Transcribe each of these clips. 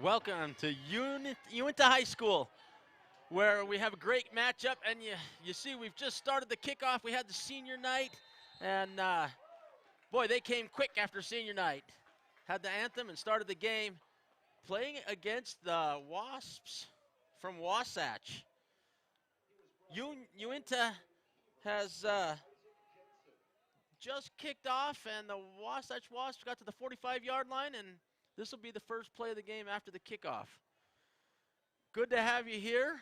Welcome to Uintah High School, where we have a great matchup. And you see, we've just started the kickoff. We had the senior night, and boy, they came quick after senior night. Had the anthem and started the game, playing against the Wasps from Wasatch. Uintah has just kicked off, and the Wasatch Wasps got to the 45-yard line, and this will be the first play of the game after the kickoff. Good to have you here.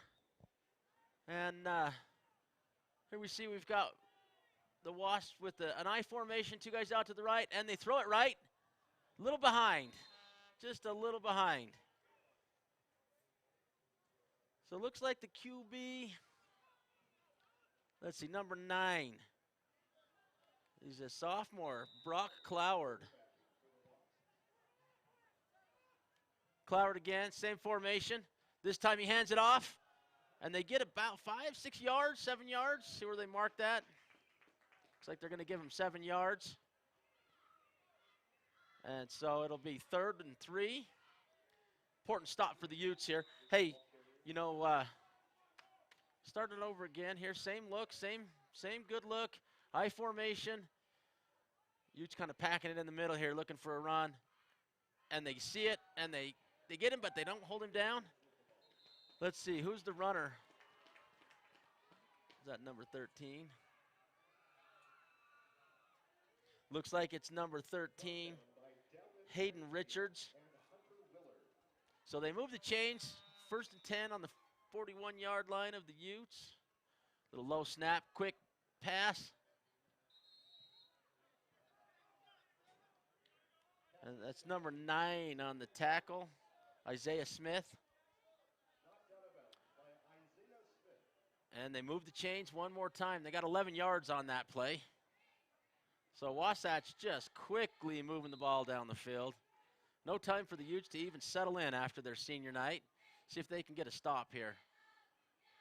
And here we see we've got the Wasps with an I formation, two guys out to the right, and they throw it right. A little behind, just a little behind. So it looks like the QB, let's see, number 9. He's a sophomore, Brock Cloward. Cloward again, same formation. This time he hands it off, and they get about 5, 6 yards, 7 yards. See where they mark that? Looks like they're going to give him 7 yards. And so it'll be 3rd and 3. Important stop for the Utes here. Hey, you know, starting over again here. Same look, same good look. I formation. Utes kind of packing it in the middle here, looking for a run. And they see it, and they get him, but they don't hold him down. Let's see, who's the runner? Is that number 13? Looks like it's number 13, Hayden Richards. So they move the chains, 1st and 10 on the 41-yard line of the Utes. Little low snap, quick pass. And that's number 9 on the tackle, Isaiah Smith. And they move the chains one more time. They got 11 yards on that play. So Wasatch just quickly moving the ball down the field. No time for the Utes to even settle in after their senior night. See if they can get a stop here.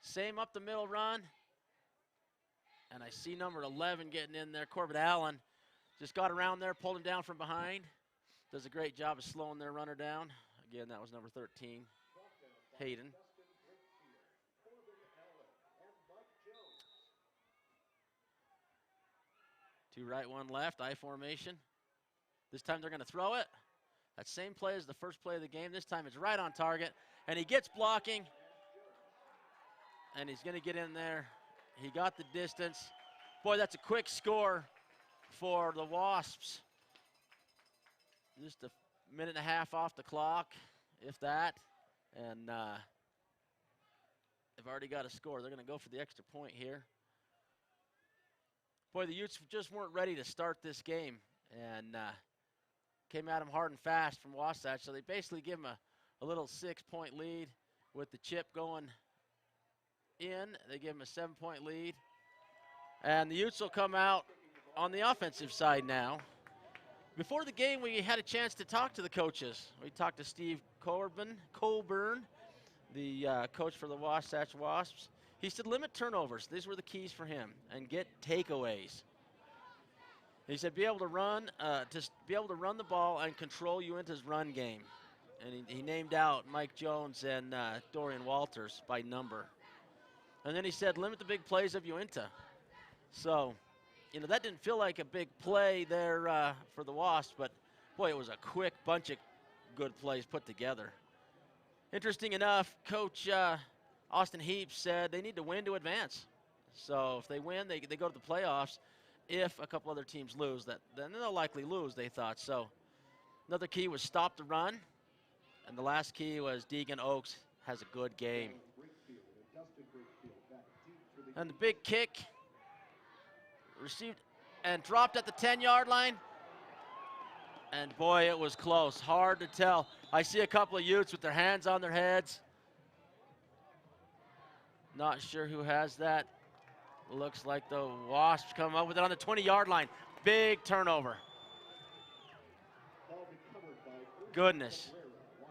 Same up the middle run. And I see number 11 getting in there. Corbett Allen just got around there, pulled him down from behind. Does a great job of slowing their runner down. Again, that was number 13, Hayden. Two right, one left, I formation. This time they're going to throw it. That same play as the first play of the game. This time it's right on target, and he gets blocking, and he's going to get in there. He got the distance. Boy, that's a quick score for the Wasps. Just a minute and a half off the clock, if that, and they've already got a score. They're going to go for the extra point here. Boy, the Utes just weren't ready to start this game, and came at them hard and fast from Wasatch, so they basically give them a little 6-point lead with the chip going in. They give them a 7-point lead, and the Utes will come out on the offensive side now. Before the game, we had a chance to talk to the coaches. We talked to Steve Colburn, the coach for the Wasatch Wasps. He said limit turnovers. These were the keys for him, and get takeaways. He said be able to run the ball and control Uintah's run game. And he named out Mike Jones and Dorian Walters by number. And then he said limit the big plays of Uintah. So, you know, that didn't feel like a big play there for the Wasps, but boy, it was a quick bunch of good plays put together. Interesting enough, Coach Austin Heaps said they need to win to advance. So if they win, they go to the playoffs. If a couple other teams lose, then they'll likely lose, they thought. So another key was stop the run, and the last key was Deegan Oaks has a good game. And the big kick, received and dropped at the 10-yard line. And boy, it was close. Hard to tell. I see a couple of Utes with their hands on their heads. Not sure who has that. Looks like the Wasps come up with it on the 20-yard line. Big turnover. Goodness.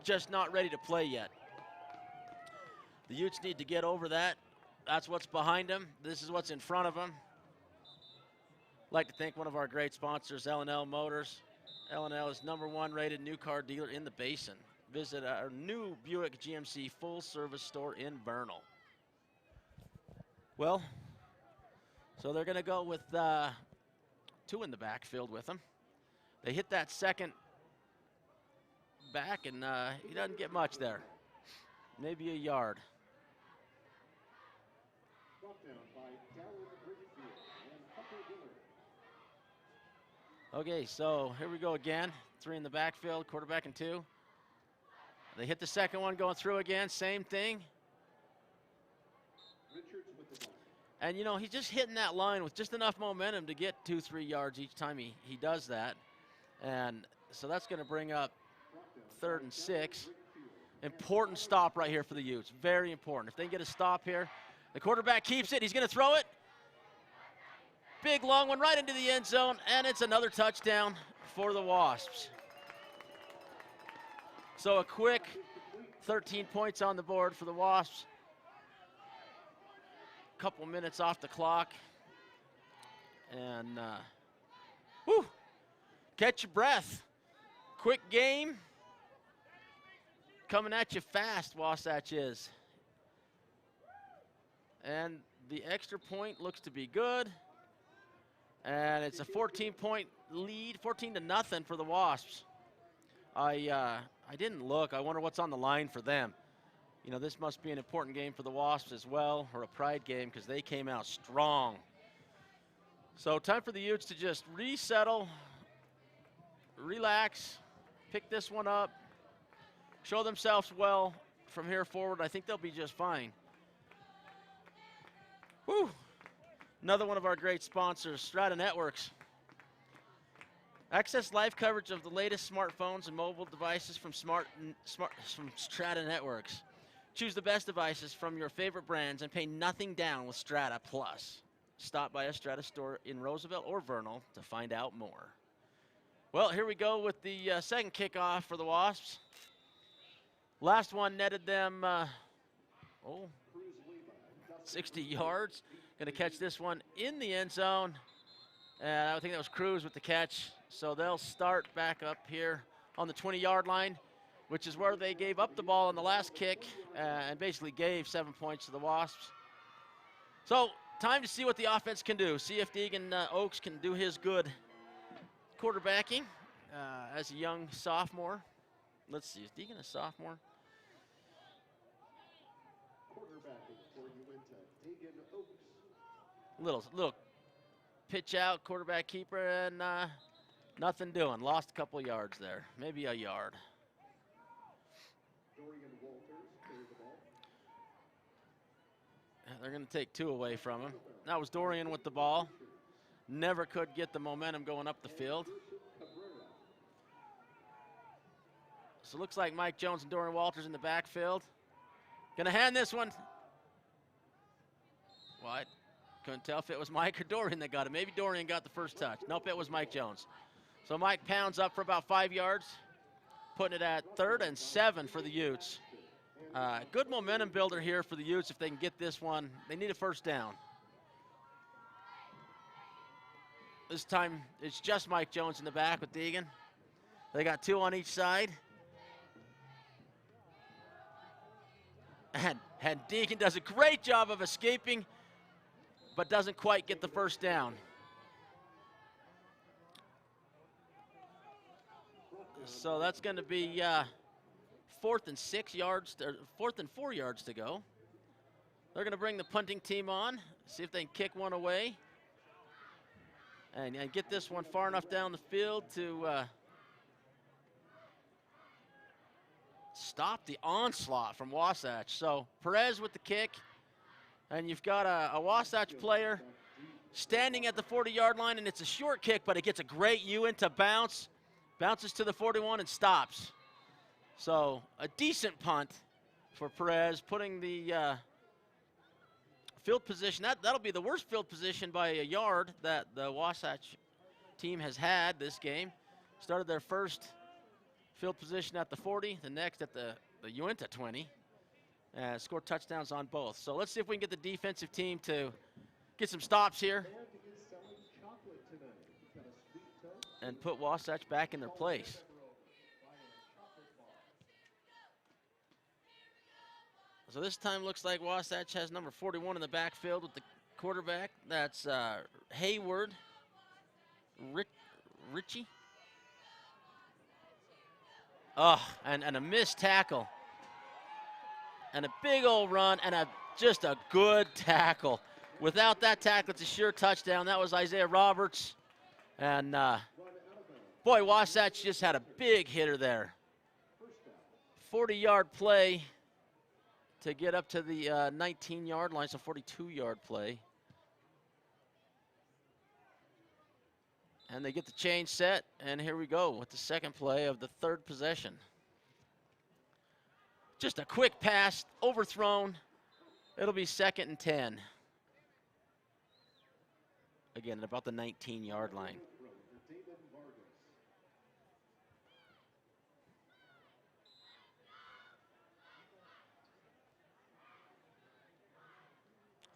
Just not ready to play yet. The Utes need to get over that. That's what's behind them. This is what's in front of them. I'd like to thank one of our great sponsors, L&L Motors. L&L is #1 rated new car dealer in the Basin. visit our new Buick GMC full-service store in Vernal. Well, so they're going to go with 2 in the backfield with them. They hit that second back, and he doesn't get much there. Maybe a yard. Okay, so here we go again. 3 in the backfield, quarterback and 2. They hit the second one going through again, same thing. And, you know, he's just hitting that line with just enough momentum to get 2-3 yards each time he does that. And so that's going to bring up 3rd and 6. Important stop right here for the Utes. Very important. If they can get a stop here, the quarterback keeps it. He's going to throw it. Big, long one right into the end zone, and it's another touchdown for the Wasps. So a quick 13 points on the board for the Wasps. Couple minutes off the clock. And, whew, catch your breath. Quick game. Coming at you fast, Wasatch is. And the extra point looks to be good. And it's a 14-point lead, 14-0 for the Wasps. I didn't look. I wonder what's on the line for them. You know, this must be an important game for the Wasps as well, or a pride game, because they came out strong. So time for the Utes to just resettle, relax, pick this one up, show themselves well from here forward. I think they'll be just fine. Whew. Another one of our great sponsors, Strata Networks. Access live coverage of the latest smartphones and mobile devices from Strata Networks. Choose the best devices from your favorite brands and pay nothing down with Strata Plus. Stop by a Strata store in Roosevelt or Vernal to find out more. Well, here we go with the second kickoff for the Wasps. Last one netted them 60 yards. Going to catch this one in the end zone. And I think that was Cruz with the catch. So they'll start back up here on the 20-yard line, which is where they gave up the ball on the last kick and basically gave 7 points to the Wasps. So time to see what the offense can do. See if Deegan Oaks can do his good quarterbacking as a young sophomore. Let's see, is Deegan a sophomore? Quarterbacking for Uintah, Deegan Oaks. Little pitch out, quarterback keeper, and nothing doing. Lost a couple yards there, maybe a yard. They're going to take 2 away from him. That was Dorian with the ball. Never could get the momentum going up the field. So it looks like Mike Jones and Dorian Walters in the backfield. Going to hand this one. Well, I couldn't tell if it was Mike or Dorian that got it. Maybe Dorian got the first touch. Nope, it was Mike Jones. So Mike pounds up for about 5 yards, putting it at 3rd and 7 for the Utes. Good momentum builder here for the Utes if they can get this one. They need a first down. This time it's just Mike Jones in the back with Deegan. They got 2 on each side. And Deegan does a great job of escaping, but doesn't quite get the first down. So that's going to be 4th and 6 yards, or 4th and 4 yards to go. They're going to bring the punting team on, see if they can kick one away, and get this one far enough down the field to stop the onslaught from Wasatch. So Perez with the kick, and you've got a Wasatch player standing at the 40-yard line, and it's a short kick, but it gets a great Uintah bounce. Bounces to the 41 and stops. So a decent punt for Perez, putting the field position. That'll be the worst field position by a yard that the Wasatch team has had this game. Started their first field position at the 40, the next at the Uintah 20. Scored touchdowns on both. So let's see if we can get the defensive team to get some stops here and put Wasatch back in their place. So this time looks like Wasatch has number 41 in the backfield with the quarterback. That's Hayward Ritchie. Oh, and a missed tackle. And a big old run and just a good tackle. Without that tackle, it's a sure touchdown. That was Isaiah Roberts. And boy, Wasatch just had a big hitter there. 40-yard play to get up to the 19-yard line, so 42-yard play. And they get the change set, and here we go with the second play of the third possession. Just a quick pass, overthrown. It'll be 2nd and 10. Again, at about the 19-yard line.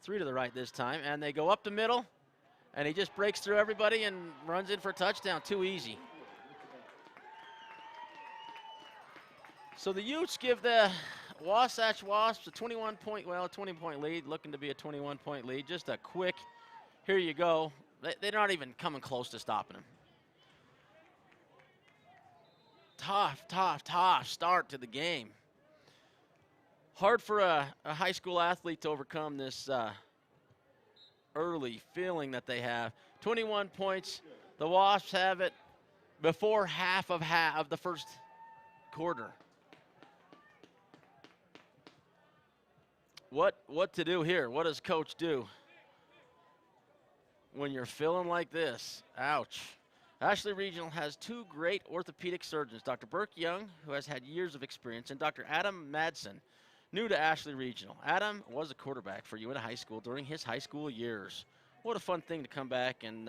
Three to the right this time, and they go up the middle, and he just breaks through everybody and runs in for a touchdown. Too easy. So the Utes give the Wasatch Wasps a 20-point lead, looking to be a 21-point lead. Just a quick, here you go. They're not even coming close to stopping him. Tough start to the game. Hard for a high school athlete to overcome this early feeling that they have. 21 points. The Wasps have it before half of the first quarter. What to do here? What does coach do when you're feeling like this? Ouch. Ashley Regional has two great orthopedic surgeons, Dr. Burke Young, who has had years of experience, and Dr. Adam Madsen, new to Ashley Regional. Adam was a quarterback for Uintah High School during his high school years. What a fun thing to come back and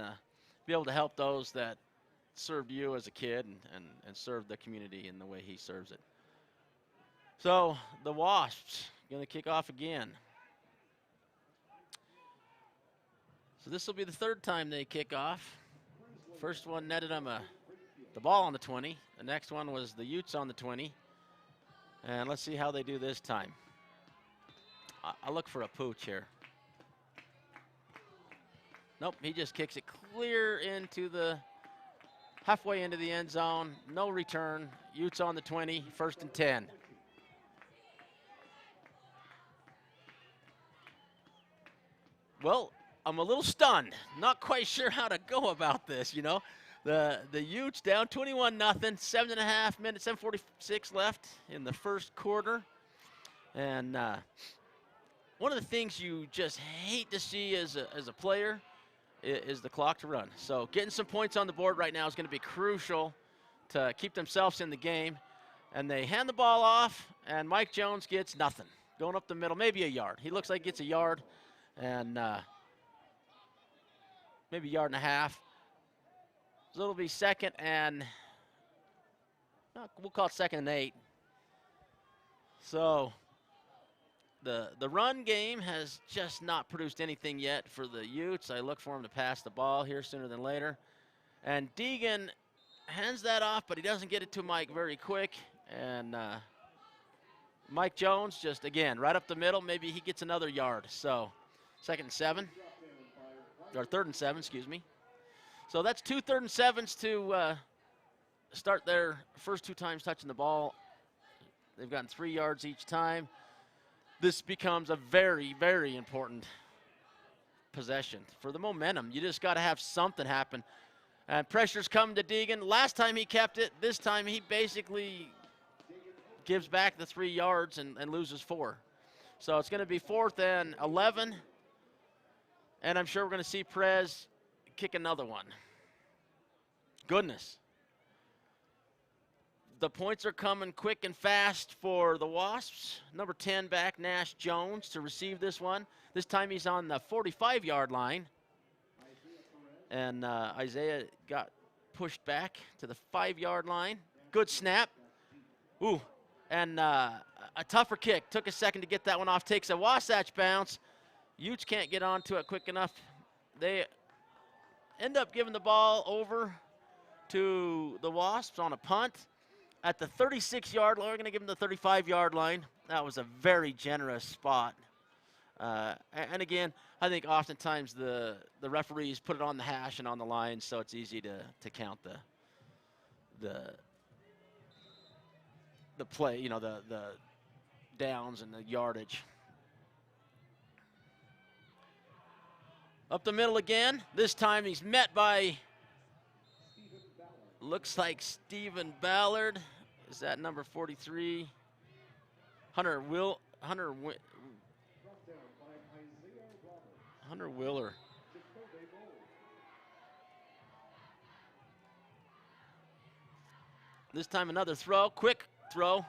be able to help those that served you as a kid and served the community in the way he serves it. So the Wasps going to kick off again. So this will be the third time they kick off. First one netted them the ball on the 20. The next one was the Utes on the 20. And let's see how they do this time. I look for a pooch here. Nope, he just kicks it clear into halfway into the end zone. No return. Utes on the 20, 1st and 10. Well, I'm a little stunned. Not quite sure how to go about this, you know. The Utes down 21-0, 7.5 minutes, 7:46 left in the first quarter. And one of the things you just hate to see as a player is the clock to run. So getting some points on the board right now is going to be crucial to keep themselves in the game. And they hand the ball off, and Mike Jones gets nothing. Going up the middle, maybe a yard. He looks like he gets a yard and maybe a yard and a half. So it'll be 2nd and, we'll call it 2nd and 8. So the run game has just not produced anything yet for the Utes. I look for him to pass the ball here sooner than later. And Deegan hands that off, but he doesn't get it to Mike very quick. And Mike Jones just, again, right up the middle. Maybe he gets another yard. So 2nd and 7, or 3rd and 7, excuse me. So that's 2 3rd and 7s to start their first 2 times touching the ball. They've gotten 3 yards each time. This becomes a very, very important possession. For the momentum, you just got to have something happen. And pressure's coming to Deegan. Last time he kept it. This time he basically gives back the 3 yards and loses 4. So it's going to be 4th and 11. And I'm sure we're going to see Prez kick another one. Goodness. The points are coming quick and fast for the Wasps. Number 10 back, Nash Jones, to receive this one. This time he's on the 45-yard line. And Isaiah got pushed back to the 5-yard line. Good snap. Ooh, and a tougher kick. Took a second to get that one off. Takes a Wasatch bounce. Utes can't get onto it quick enough. They end up giving the ball over to the Wasps on a punt at the 36-yard line. We're going to give them the 35-yard line. That was a very generous spot. And again, I think oftentimes the referees put it on the hash and on the line, so it's easy to count the play, the downs and the yardage. Up the middle again. This time he's met by, looks like Stephen Ballard. Is that number 43? Hunter Willer. This time another throw, quick throw.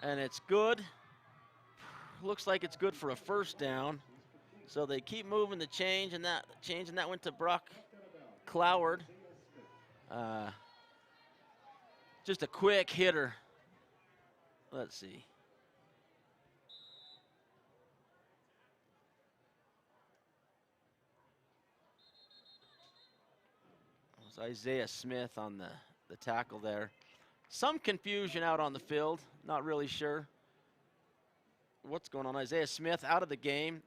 And it's good. Looks like it's good for a first down. So they keep moving the change, and that went to Brock Cloward. Just a quick hitter. Let's see. It was Isaiah Smith on the tackle there. Some confusion out on the field. Not really sure what's going on. Isaiah Smith out of the game.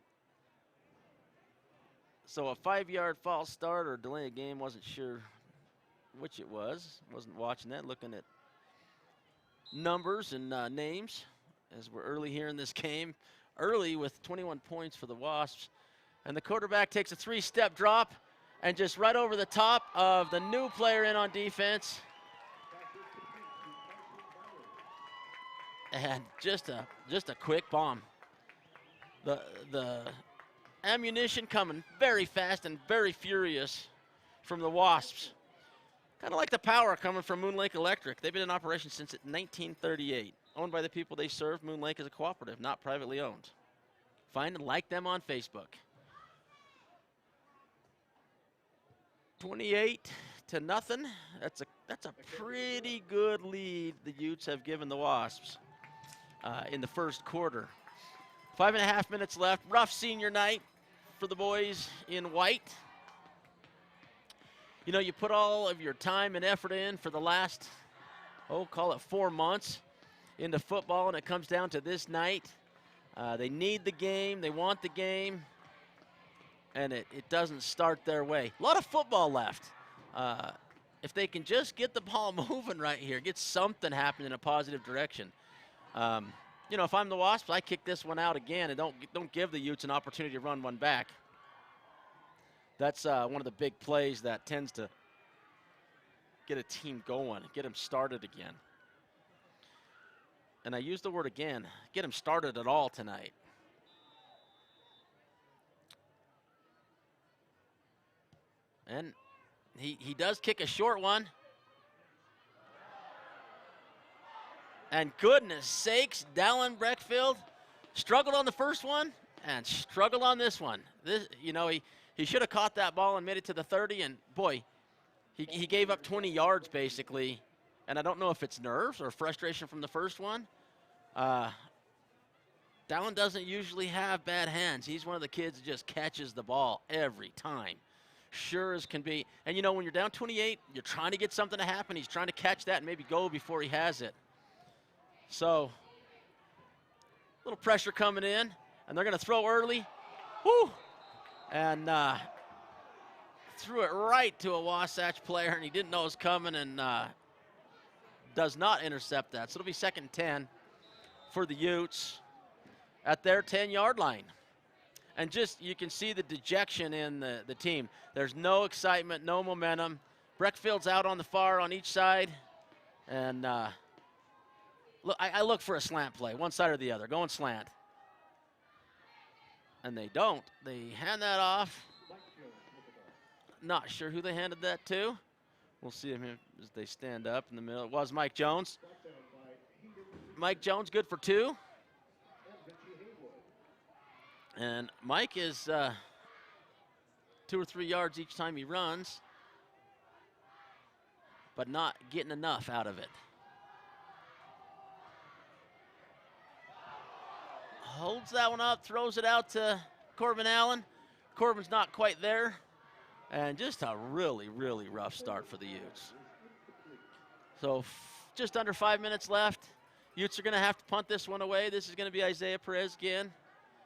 So a 5-yard false start or delay of game, wasn't sure which it was. Wasn't watching that, looking at numbers and names as we're early here in this game. Early with 21 points for the Wasps. And the quarterback takes a 3-step drop and just right over the top of the new player in on defense. And just a quick bomb. The ammunition coming very fast and very furious from the Wasps. Kind of like the power coming from Moon Lake Electric. They've been in operation since 1938. Owned by the people they serve, Moon Lake is a cooperative, not privately owned. Find and like them on Facebook. 28-0. That's a pretty good lead the Utes have given the Wasps in the first quarter. 5.5 minutes left. Rough senior night for the boys in white. You know, you put all of your time and effort in for the last, call it 4 months into football, and it comes down to this night. They need the game. They want the game. And it doesn't start their way. A lot of football left. If they can just get the ball moving right here, get something happening in a positive direction. You know, if I'm the Wasps, I kick this one out again and don't give the Utes an opportunity to run one back. That's one of the big plays that tends to get a team going, get them started again. And I use the word again, get them started at all tonight. And he does kick a short one. And goodness sakes, Dallin Breckfield struggled on the first one and struggled on this one. He should have caught that ball and made it to the 30, and boy, he gave up 20 yards basically. And I don't know if it's nerves or frustration from the first one. Dallin doesn't usually have bad hands. He's one of the kids that just catches the ball every time. Sure as can be. And you know, when you're down 28, you're trying to get something to happen. He's trying to catch that and maybe go before he has it. So, a little pressure coming in, and they're going to throw early. Whoo! And threw it right to a Wasatch player, and he didn't know it was coming, and does not intercept that. So it'll be 2nd and 10 for the Utes at their 10-yard line. And just, you can see the dejection in the team. There's no excitement, no momentum. Breckfield's out on the far on each side. And look, I look for a slant play, one side or the other, going slant. And they don't. They hand that off. Not sure who they handed that to. We'll see him as they stand up in the middle. It was Mike Jones. Mike Jones, good for 2. And Mike is 2 or 3 yards each time he runs, but not getting enough out of it. Holds that one up, throws it out to Corbin Allen. Corbin's not quite there. And just a really, really rough start for the Utes. So just under 5 minutes left. Utes are going to have to punt this one away. This is going to be Isaiah Perez again.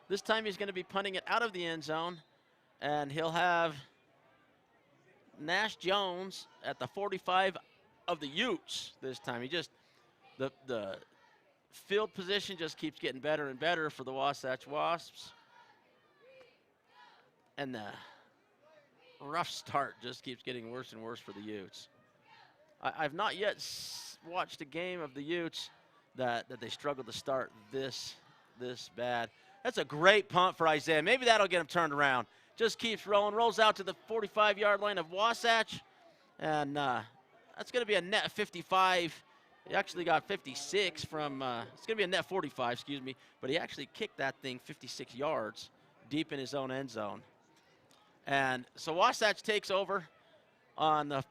This time he's going to be punting it out of the end zone, and he'll have Nash Jones at the 45 of the Utes this time. He just, the field position just keeps getting better and better for the Wasatch Wasps. And the rough start just keeps getting worse and worse for the Utes. I've not yet watched a game of the Utes that they struggled to start this bad. That's a great punt for Isaiah. Maybe that'll get him turned around. Just keeps rolling, rolls out to the 45-yard line of Wasatch, and that's going to be a net 55. He actually got 56 from, it's going to be a net 45, excuse me, but he actually kicked that thing 56 yards deep in his own end zone. And so Wasatch takes over on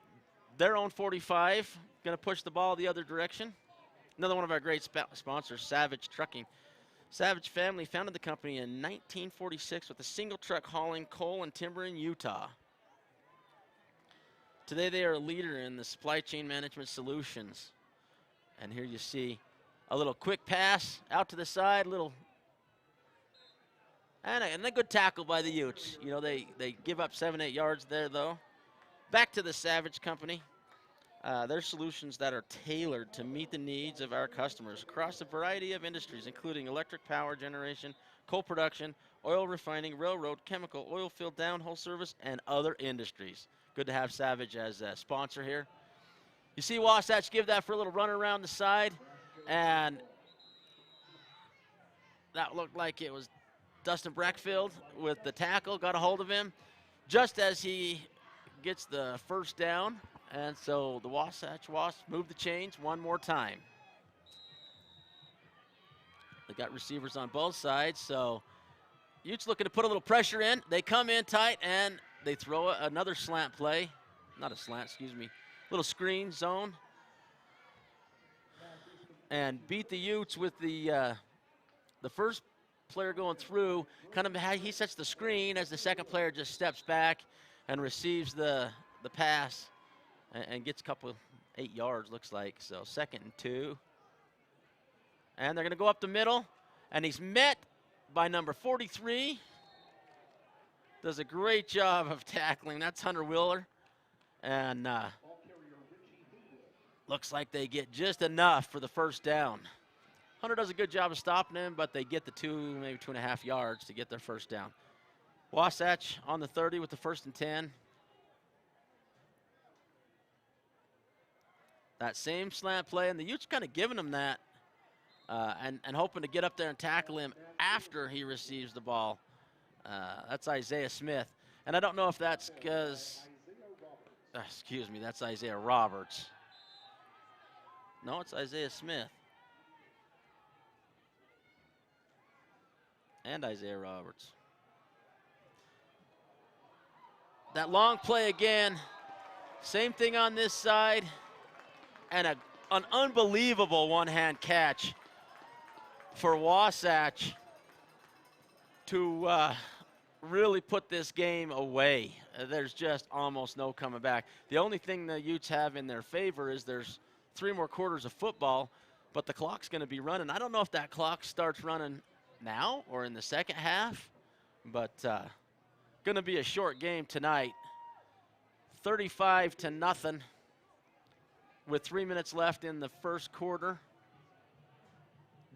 their own 45, going to push the ball the other direction. Another one of our great sponsors, Savage Trucking. Savage family founded the company in 1946 with a single truck hauling coal and timber in Utah. Today they are a leader in the supply chain management solutions. And here you see a little quick pass out to the side, and a good tackle by the Utes. You know, they give up 7-8 yards there, though. Back to the Savage company. They're solutions that are tailored to meet the needs of our customers across a variety of industries, including electric power generation, coal production, oil refining, railroad, chemical, oil field downhole service, and other industries. Good to have Savage as a sponsor here. You see Wasatch give that for a little run around the side, and that looked like it was Dustin Breckfield with the tackle, got a hold of him just as he gets the first down. And so the Wasatch Wasps move the chains one more time. They got receivers on both sides, so Utes looking to put a little pressure in. They come in tight, and they throw another slant play. Not a slant, excuse me. Little screen zone. And beat the Utes with the first player going through. Kind of he sets the screen as the second player just steps back and receives the pass. And gets a couple 8 yards, looks like. So 2nd and 2. And they're going to go up the middle. And he's met by number 43. Does a great job of tackling. That's Hunter Wheeler. And looks like they get just enough for the first down. Hunter does a good job of stopping him, but they get the 2, maybe 2.5 yards to get their first down. Wasatch on the 30 with the 1st and 10. That same slant play, and the Utes kind of giving him that and hoping to get up there and tackle him after he receives the ball. That's Isaiah Smith. And I don't know if that's because, excuse me, that's Isaiah Roberts. No, it's Isaiah Smith. And Isaiah Roberts. That long play again. Same thing on this side. And an unbelievable one-hand catch for Wasatch to really put this game away. There's just almost no coming back. The only thing the Utes have in their favor is there's 3 more quarters of football, but the clock's going to be running. I don't know if that clock starts running now or in the second half, but going to be a short game tonight. 35-0. With 3 minutes left in the first quarter.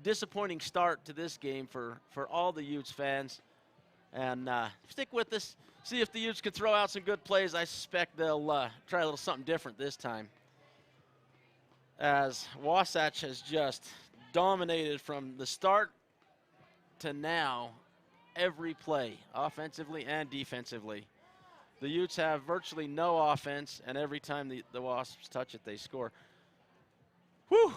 Disappointing start to this game for all the Utes fans. And stick with us. See if the Utes can throw out some good plays. I suspect they'll try a little something different this time. As Wasatch has just dominated from the start to now every play, offensively and defensively. The Utes have virtually no offense, and every time the Wasps touch it, they score. Whew!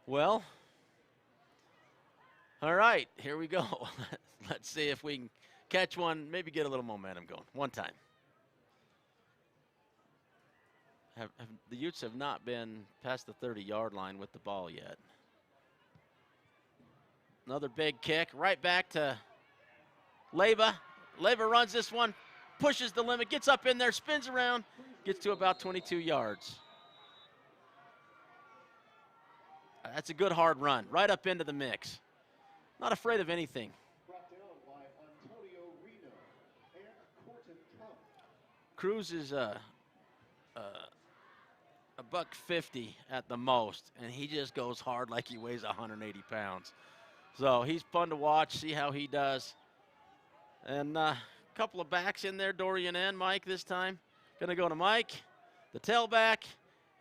Well, all right, here we go. Let's see if we can catch one, maybe get a little momentum going. One time. The Utes have not been past the 30-yard line with the ball yet. Another big kick, right back to Leyba. Leva runs this one, pushes the limit, gets up in there, spins around, gets to about 22 yards. That's a good hard run, right up into the mix. Not afraid of anything. Brought down by Antonio Reno and Corton Trump. Cruz is a $150 at the most, and he just goes hard like he weighs 180 pounds. So he's fun to watch, see how he does. And a couple of backs in there, Dorian and Mike this time. Gonna go to Mike, the tailback,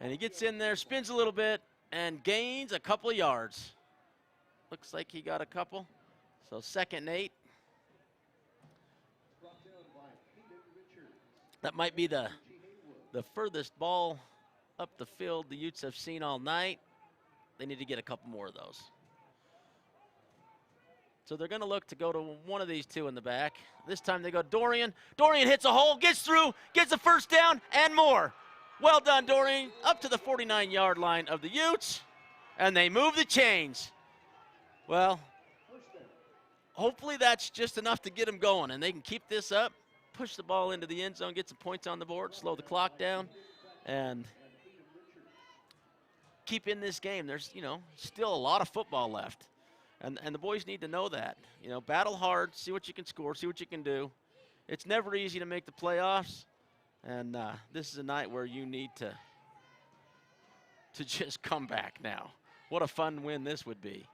and he gets in there, spins a little bit, and gains a couple of yards. Looks like he got a couple. So 2nd and 8. Brought down by Hayden Richards. That might be the furthest ball up the field the Utes have seen all night. They need to get a couple more of those. So they're going to look to go to one of these two in the back. This time they go Dorian. Dorian hits a hole, gets through, gets a first down, and more. Well done, Dorian. Up to the 49-yard line of the Utes, and they move the chains. Well, hopefully that's just enough to get them going, and they can keep this up, push the ball into the end zone, get some points on the board, slow the clock down, and keep in this game. There's, still a lot of football left. And the boys need to know that. Battle hard, see what you can score, see what you can do. It's never easy to make the playoffs, and this is a night where you need to just come back now. What a fun win this would be.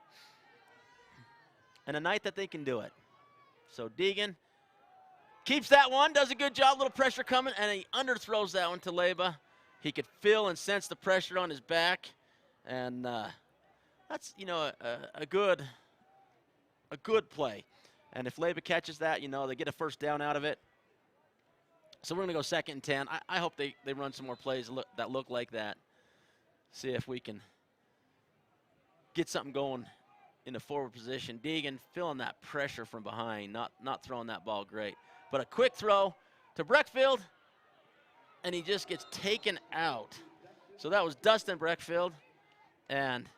And a night that they can do it. So Deegan keeps that one, does a good job, little pressure coming, and he underthrows that one to Leba. He could feel and sense the pressure on his back, and that's, a good play. And if Leba catches that, they get a first down out of it. So we're going to go 2nd and 10. I hope they run some more plays that look like that. See if we can get something going in the forward position. Deegan feeling that pressure from behind, not throwing that ball great. But a quick throw to Breckfield, and he just gets taken out. So that was Dustin Breckfield, and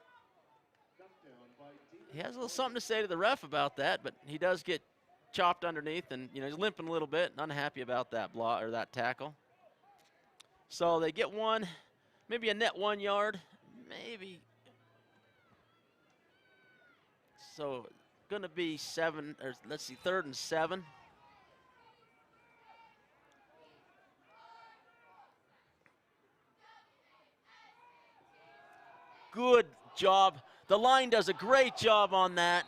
he has a little something to say to the ref about that, but he does get chopped underneath, and he's limping a little bit, unhappy about that block or that tackle. So they get one, maybe a net 1 yard, maybe. So going to be 3rd and 7. Good job. The line does a great job on that.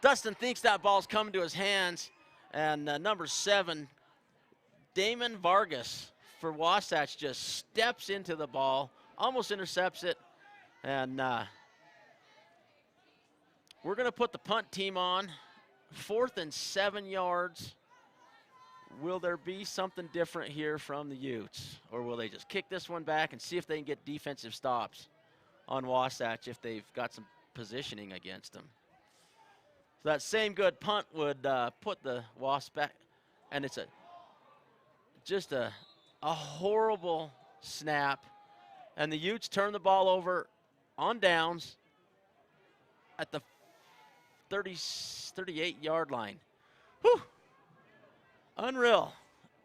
Dustin thinks that ball's coming to his hands, and number 7, Damon Vargas for Wasatch just steps into the ball, almost intercepts it, and we're going to put the punt team on. 4th and 7 yards. Will there be something different here from the Utes, or will they just kick this one back and see if they can get defensive stops on Wasatch if they've got some positioning against them? So that same good punt would put the Wasps back, and it's just a horrible snap, and the Utes turn the ball over on downs at the 38-yard line. Whew. Unreal.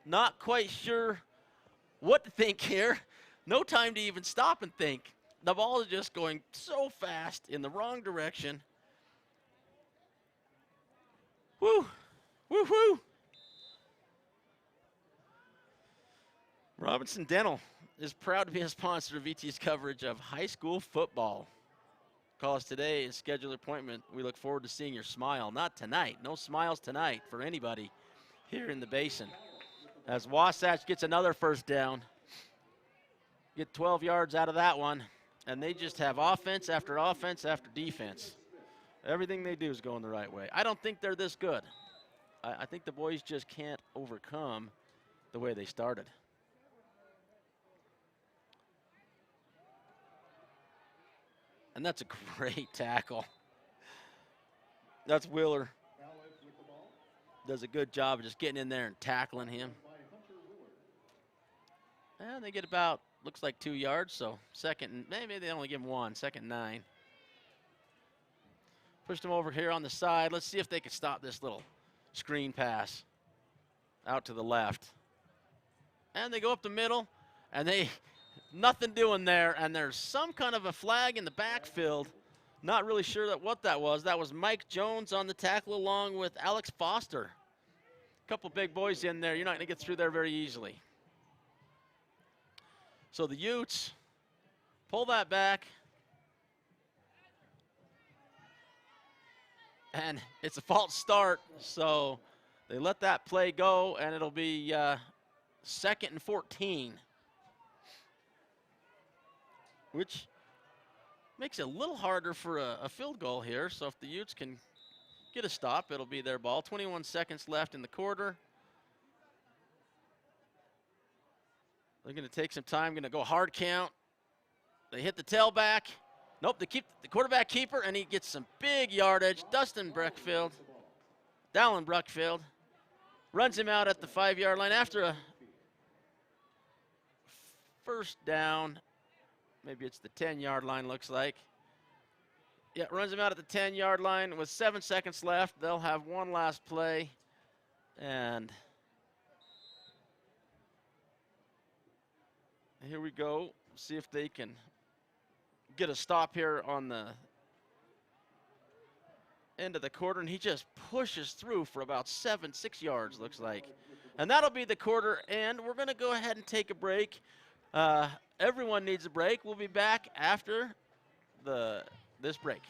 Not quite sure what to think here. No time to even stop and think. The ball is just going so fast in the wrong direction. Woo, woo, woo. Robinson Dental is proud to be a sponsor of VT's coverage of high school football. Call us today and schedule an appointment. We look forward to seeing your smile. Not tonight. No smiles tonight for anybody here in the Basin. As Wasatch gets another first down. Get 12 yards out of that one. And they just have offense after defense. Everything they do is going the right way. I don't think they're this good. I think the boys just can't overcome the way they started. And that's a great tackle. That's Wheeler. Does a good job of just getting in there and tackling him. And they get about, looks like 2 yards, so maybe they only give him 1, 2nd and 9. Pushed him over here on the side. Let's see if they can stop this little screen pass. out to the left. And they go up the middle, and nothing doing there, and there's some kind of a flag in the backfield. Not really sure what that was. That was Mike Jones on the tackle along with Alex Foster. A couple big boys in there. You're not going to get through there very easily. So the Utes pull that back. And it's a false start, so they let that play go, and it'll be 2nd and 14, which makes it a little harder for a field goal here. So if the Utes can get a stop, it'll be their ball. 21 seconds left in the quarter. They're going to take some time, going to go hard count. They hit the tailback. Nope, they keep the quarterback keeper, and he gets some big yardage. Dallin Bruckfield runs him out at the 5-yard line after a first down. Maybe it's the 10-yard line, looks like. Yeah, runs him out at the 10-yard line with 7 seconds left. They'll have one last play, and here we go. See if they can get a stop here on the end of the quarter, and he just pushes through for about 6 yards, looks like. And that'll be the quarter end. We're going to go ahead and take a break. Everyone needs a break. We'll be back after this break.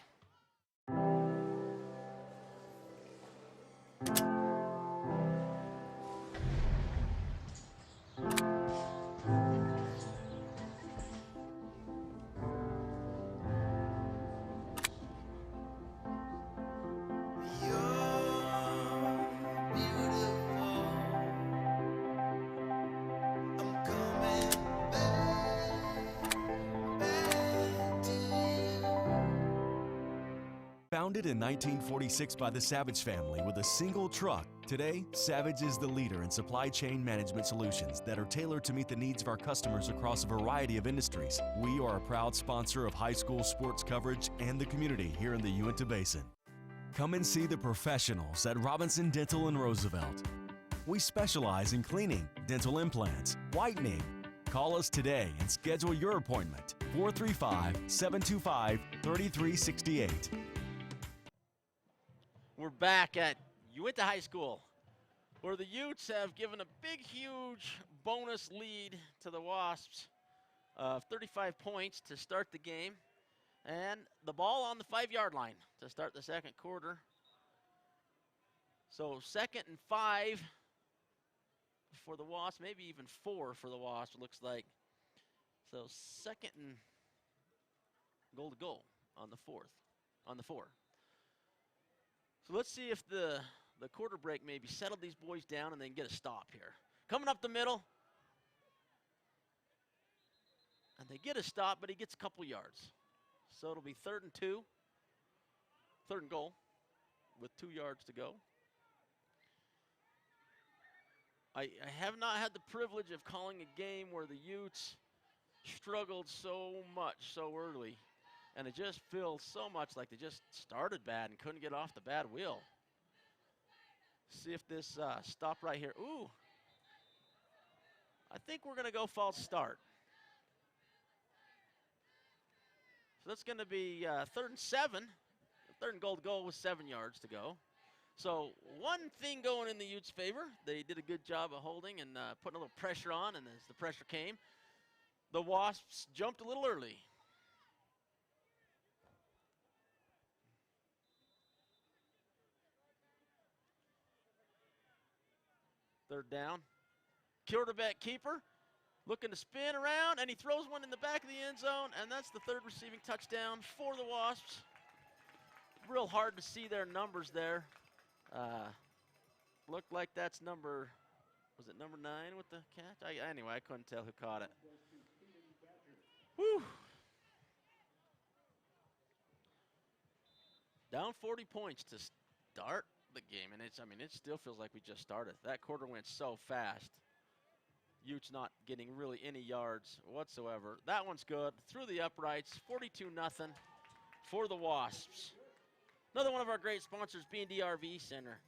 Founded in 1946 by the Savage family with a single truck, today, Savage is the leader in supply chain management solutions that are tailored to meet the needs of our customers across a variety of industries. We are a proud sponsor of high school sports coverage and the community here in the Uintah Basin. Come and see the professionals at Robinson Dental in Roosevelt. We specialize in cleaning, dental implants, whitening. Call us today and schedule your appointment, 435-725-3368. We're back at Uintah High School, where the Utes have given a big, huge bonus lead to the Wasps of 35 points to start the game. And the ball on the 5-yard line to start the second quarter. So 2nd and 5 for the Wasps, maybe even 4 for the Wasps, it looks like. So 2nd and goal to goal on the 4. So let's see if the quarter break maybe settled these boys down and then get a stop here. Coming up the middle. And they get a stop, but he gets a couple yards. So it'll be 3rd and 2. 3rd and goal with 2 yards to go. I have not had the privilege of calling a game where the Utes struggled so much so early. And it just feels so much like they just started bad and couldn't get off the bad wheel. See if this stop right here. Ooh. I think we're going to go false start. So that's going to be 3rd and 7. 3rd and goal to goal with 7 yards to go. So one thing going in the Utes' favor. They did a good job of holding and putting a little pressure on. And as the pressure came, the Wasps jumped a little early. Third down. Quarterback keeper looking to spin around, and he throws one in the back of the end zone, and that's the 3rd receiving touchdown for the Wasps. Real hard to see their numbers there. Looked like that's number, was it number 9 with the catch? Anyway, I couldn't tell who caught it. Whew. Down 40 points to start the game, and it still feels like we just started. That quarter went so fast. Utes not getting really any yards whatsoever. That one's good. Through the uprights, 42-0 for the Wasps. Another one of our great sponsors, B&D RV Center.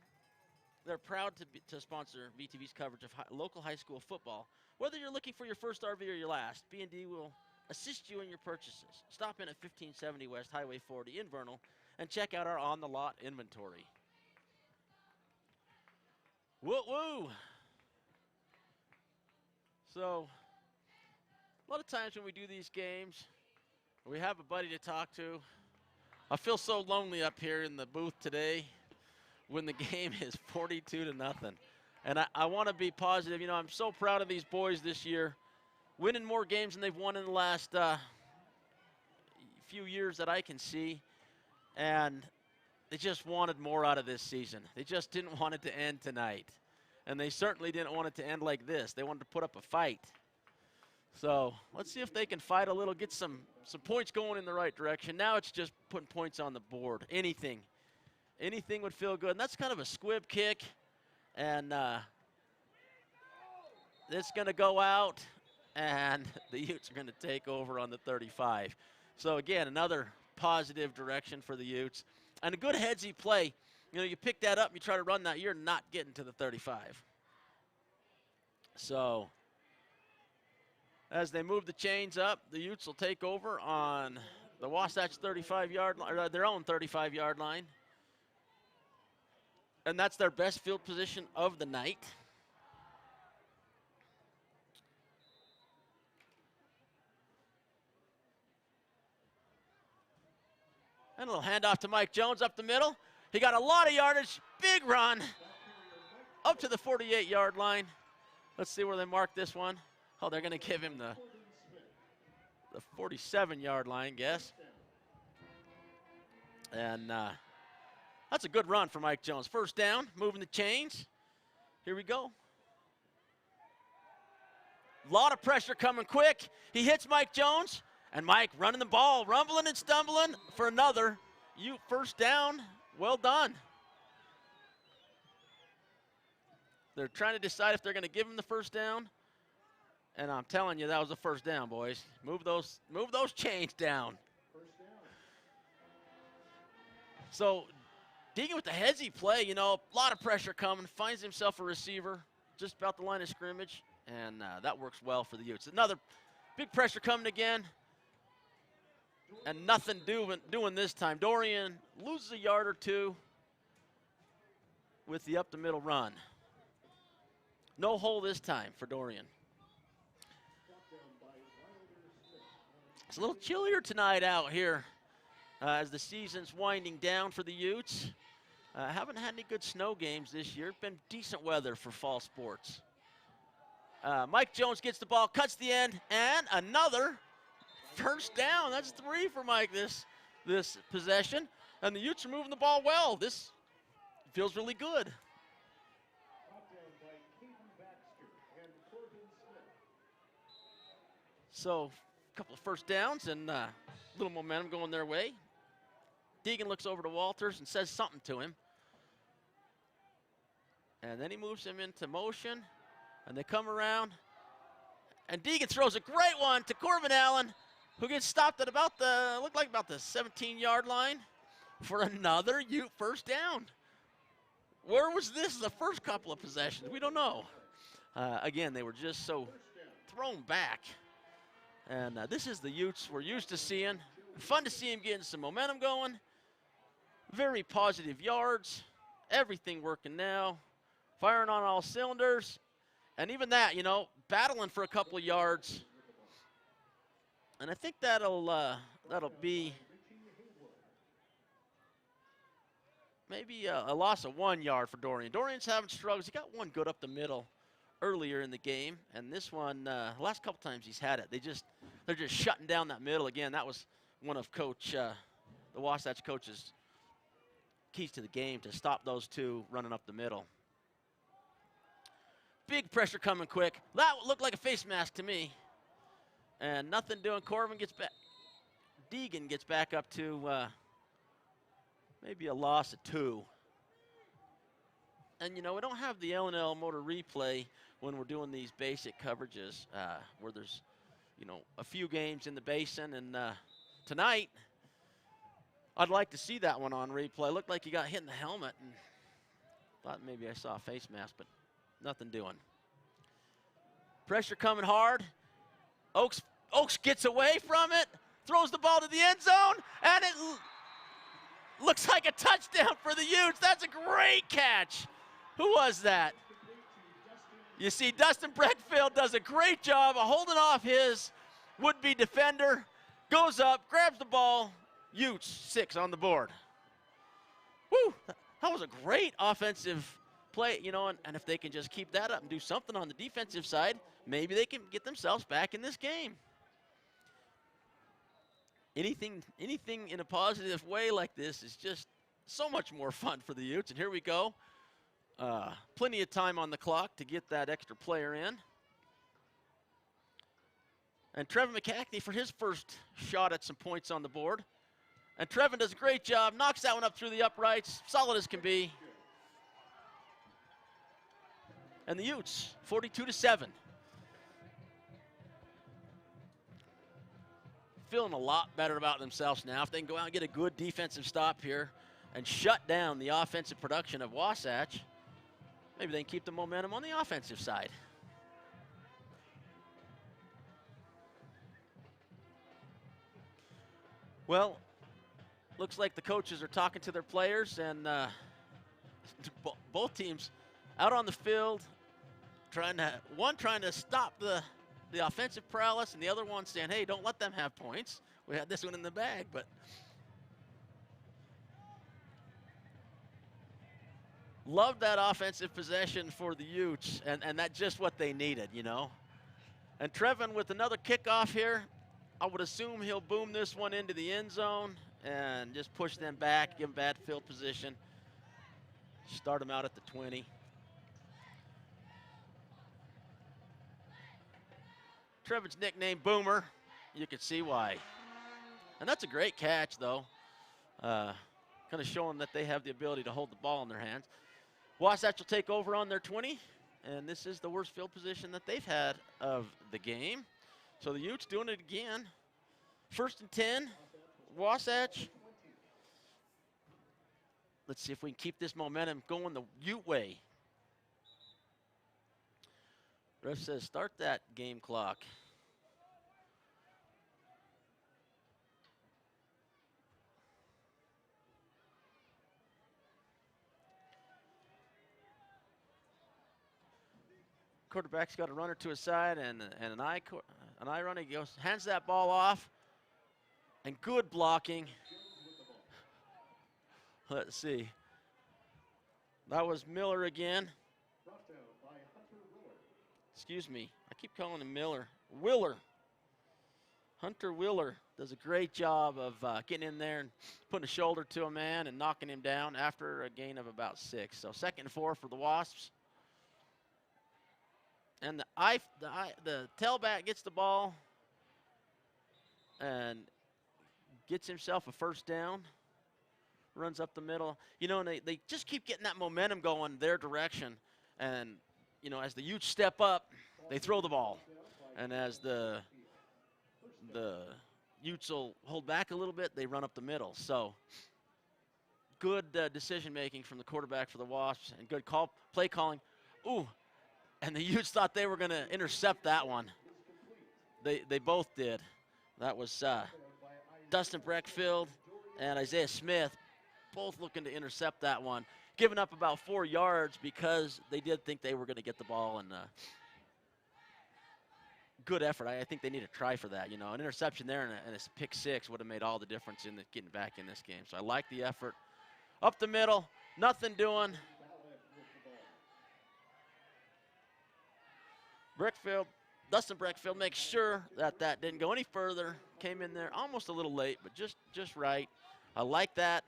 they're proud to sponsor VTV's coverage of local high school football. Whether you're looking for your first RV or your last, B&D will assist you in your purchases. Stop in at 1570 West Highway 40 in Vernal and check out our on-the-lot inventory. Woo-woo! So, a lot of times when we do these games, we have a buddy to talk to. I feel so lonely up here in the booth today when the game is 42-0. And I want to be positive. You know, I'm so proud of these boys this year, winning more games than they've won in the last few years that I can see. And they just wanted more out of this season. They just didn't want it to end tonight. And they certainly didn't want it to end like this. They wanted to put up a fight. So let's see if they can fight a little, get some points going in the right direction. Now it's just putting points on the board. Anything would feel good. And that's kind of a squib kick. And it's going to go out, and the Utes are going to take over on the 35. So, again, another positive direction for the Utes. And a good headsy play. You know, you pick that up and you try to run that, you're not getting to the 35. So, as they move the chains up, the Utes will take over on the Wasatch 35-yard line, or their own 35-yard line. And that's their best field position of the night. And a little handoff to Mike Jones up the middle. He got a lot of yardage, big run, up to the 48-yard line. Let's see where they mark this one. Oh, they're going to give him the 47-yard line, guess. And that's a good run for Mike Jones. First down, moving the chains. Here we go. A lot of pressure coming quick. He hits Mike Jones, and Mike running the ball, rumbling and stumbling for another Ute first down. Well done. They're trying to decide if they're going to give him the first down. And I'm telling you, that was a first down, boys. Move those chains down. So Deegan with the headsy play, you know, a lot of pressure coming, finds himself a receiver just about the line of scrimmage, and that works well for the Utes. Another big pressure coming again, and nothing doing this time. Dorian loses a yard or two with the up-the-middle run. No hole this time for Dorian. It's a little chillier tonight out here as the season's winding down for the Utes. Haven't had any good snow games this year. Been decent weather for fall sports. Mike Jones gets the ball, cuts the end, and another first down. That's 3 for Mike this possession. And the Utes are moving the ball well. This feels really good. So a couple of first downs and a little momentum going their way. Deegan looks over to Walters and says something to him. And then he moves him into motion, and they come around. And Deegan throws a great one to Corbin Allen, who gets stopped at about the 17-yard line for another Ute first down. Where was this the first couple of possessions? We don't know. Again, they were just so thrown back. And this is the Utes we're used to seeing. Fun to see him getting some momentum going. Very positive yards. Everything working now. Firing on all cylinders. And even that, you know, battling for a couple of yards. And I think that'll be maybe a loss of 1 yard for Dorian. Dorian's having struggles. He got one good up the middle earlier in the game, and this one, last couple times he's had it, they're just shutting down that middle again. That was one of the Wasatch coach's keys to the game, to stop those two running up the middle. Big pressure coming quick. That looked like a face mask to me, and nothing doing. Corbin gets back. Deegan gets back up to maybe a loss of 2. And, you know, we don't have the L&L motor replay when we're doing these basic coverages where there's, you know, a few games in the basin. And tonight, I'd like to see that one on replay. Looked like he got hit in the helmet and Thought maybe I saw a face mask, but nothing doing. Pressure coming hard. Oaks gets away from it, throws the ball to the end zone, and it looks like a touchdown for the Utes. That's a great catch. Who was that? You see, Dustin Breckfield does a great job of holding off his would-be defender, goes up, grabs the ball, Utes 6 on the board. Woo! That was a great offensive play, you know, and if they can just keep that up and do something on the defensive side, maybe they can get themselves back in this game. Anything in a positive way like this is just so much more fun for the Utes. And here we go. Plenty of time on the clock to get that extra player in. And Trevin McCackney for his first shot at some points on the board. And Trevin does a great job, knocks that one up through the uprights, solid as can be. And the Utes, 42-7. Feeling a lot better about themselves now. If they can go out and get a good defensive stop here and shut down the offensive production of Wasatch, maybe they can keep the momentum on the offensive side. Well, looks like the coaches are talking to their players, and both teams out on the field trying to stop the offensive prowess, and the other one saying, hey, don't let them have points. We had this one in the bag, but love that offensive possession for the Utes, and that's just what they needed, you know. And Trevin with another kickoff here. I would assume he'll boom this one into the end zone and just push them back, give them bad field position, start them out at the 20. Trevin's nickname Boomer, you can see why. And that's a great catch, though. Kind of showing that they have the ability to hold the ball in their hands. Wasatch will take over on their 20, and this is the worst field position that they've had of the game. So the Utes doing it again. 1st and 10, Wasatch. Let's see if we can keep this momentum going the Ute way. Ref says start that game clock. Quarterback's got a runner to his side and an eye runner. He goes, hands that ball off, and good blocking. Let's see. That was Miller again. Excuse me. I keep calling him Miller. Willer. Hunter Willer does a great job of getting in there and putting a shoulder to a man and knocking him down after a gain of about 6. So 2nd and 4 for the Wasps. And the tailback gets the ball and gets himself a 1st down, runs up the middle. You know, and they just keep getting that momentum going their direction. And, you know, as the Utes step up, they throw the ball. And as the Utes will hold back a little bit, they run up the middle. So good decision-making from the quarterback for the Wasps and good play calling. Ooh. And the Utes thought they were going to intercept that one. They both did. That was Dustin Breckfield and Isaiah Smith, both looking to intercept that one. Giving up about 4 yards because they did think they were going to get the ball. And good effort. I think they need a try for that. You know, an interception there and a pick 6 would have made all the difference in getting back in this game. So I like the effort. Up the middle, nothing doing. Dustin Breckfield makes sure that didn't go any further. Came in there almost a little late, but just right. I like that.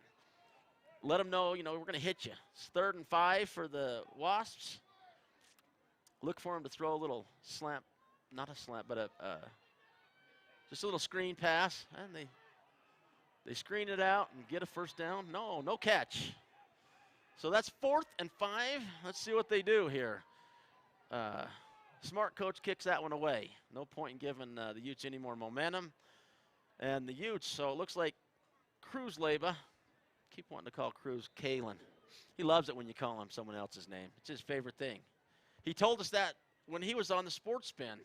Let them know, you know, we're going to hit you. It's 3rd and 5 for the Wasps. Look for him to throw a little slant, not a slant, but just a little screen pass. And they screen it out and get a 1st down. No catch. So that's 4th and 5. Let's see what they do here. Smart coach kicks that one away. No point in giving the Utes any more momentum. And the Utes, so it looks like Cruz Leba, keep wanting to call Cruz Kalen. He loves it when you call him someone else's name. It's his favorite thing. He told us that when he was on the Sports Spin.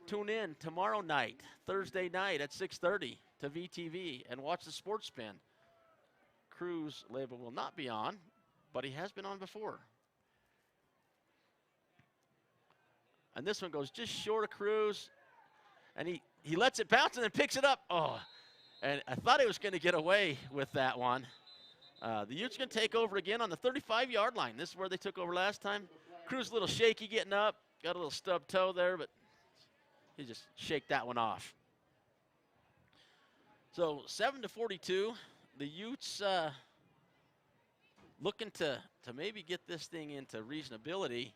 Tune in tomorrow night, Thursday night at 6:30 to VTV and watch the Sports Spin. Cruz label will not be on, but he has been on before. And this one goes just short of Cruz, and he lets it bounce and then picks it up. Oh, and I thought he was going to get away with that one. The Utes going to take over again on the 35-yard line. This is where they took over last time. Cruz a little shaky getting up, got a little stub toe there, but he just shake that one off. So 7-42, the Utes looking to maybe get this thing into reasonability.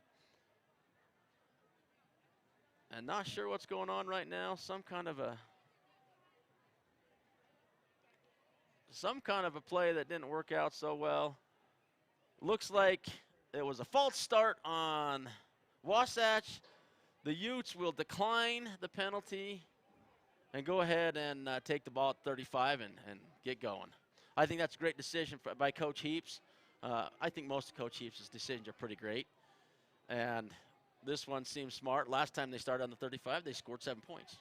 And not sure what's going on right now. Some kind of a play that didn't work out so well. Looks like it was a false start on Wasatch. The Utes will decline the penalty and go ahead and take the ball at 35 and get going. I think that's a great decision by Coach Heaps. I think most of Coach Heaps' decisions are pretty great. And this one seems smart. Last time they started on the 35, they scored 7 points.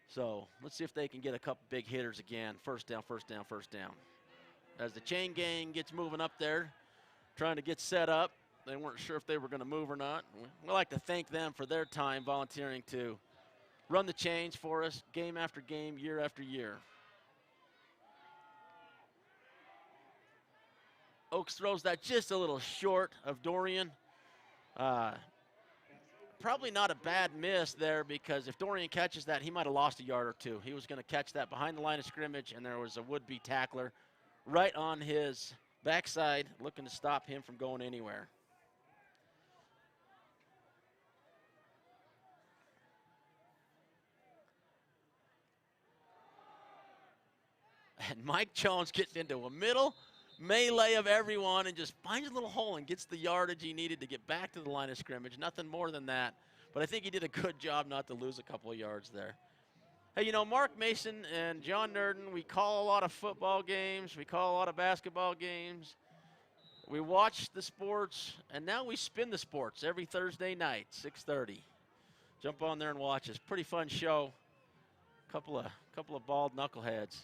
So let's see if they can get a couple big hitters again. First down, first down, first down. As the chain gang gets moving up there, trying to get set up. They weren't sure if they were going to move or not. We'd like to thank them for their time volunteering to run the chains for us game after game, year after year. Oaks throws that just a little short of Dorian. Probably not a bad miss there, because if Dorian catches that, he might have lost a yard or two. He was going to catch that behind the line of scrimmage, and there was a would-be tackler right on his backside looking to stop him from going anywhere. And Mike Jones gets into a middle melee of everyone and just finds a little hole and gets the yardage he needed to get back to the line of scrimmage. Nothing more than that. But I think he did a good job not to lose a couple of yards there. Hey, you know, Mark Mason and John Nurden, we call a lot of football games. We call a lot of basketball games. We watch the sports, and now we spin the sports every Thursday night, 6:30. Jump on there and watch us. Pretty fun show. Couple of bald knuckleheads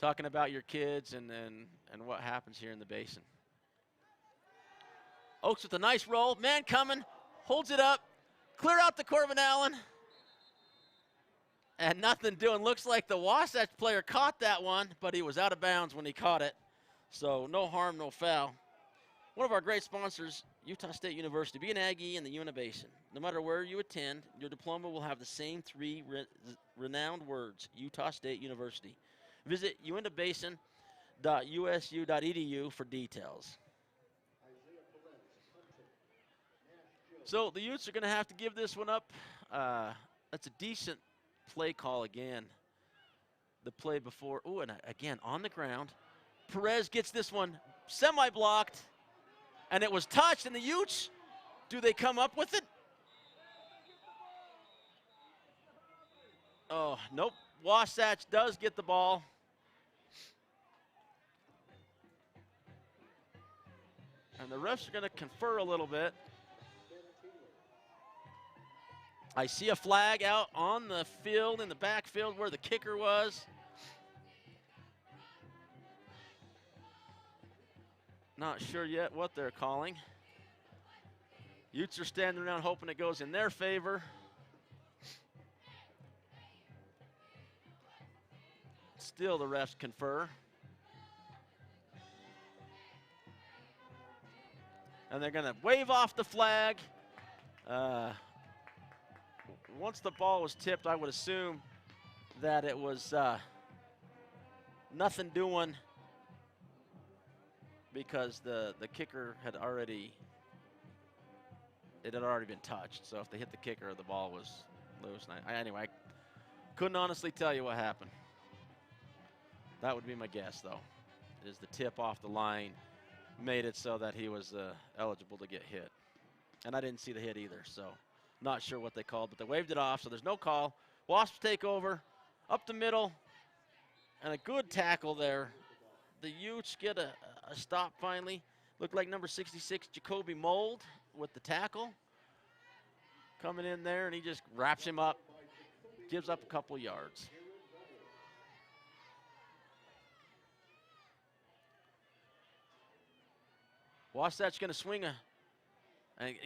talking about your kids and what happens here in the Basin. Oaks with a nice roll. Man coming, holds it up, clear out the Corbin Allen. And nothing doing. Looks like the Wasatch player caught that one, but he was out of bounds when he caught it. So no harm, no foul. One of our great sponsors, Utah State University. Be an Aggie in the Uintah Basin. No matter where you attend, your diploma will have the same three renowned words, Utah State University. Visit uintahbasin.usu.edu for details. So the Utes are going to have to give this one up. That's a decent play call again. The play before, and again on the ground. Perez gets this one semi-blocked, and it was touched, and the Utes, do they come up with it? Oh, nope. Wasatch does get the ball. And the refs are going to confer a little bit. I see a flag out on the field, in the backfield where the kicker was. Not sure yet what they're calling. Utes are standing around hoping it goes in their favor. Still the refs confer. And they're going to wave off the flag. Once the ball was tipped, I would assume that it was nothing doing, because the kicker had already been touched. So if they hit the kicker, the ball was loose. Anyway, I couldn't honestly tell you what happened. That would be my guess, though. It is the tip off the line made it so that he was eligible to get hit. And I didn't see the hit either, so not sure what they called, but they waved it off, so there's no call. Wasps take over, up the middle, and a good tackle there the Utes get a stop finally. Looked like number 66, Jacoby Mold, with the tackle. Coming in there, and he just wraps him up, gives up a couple yards. Wasatch going to swing a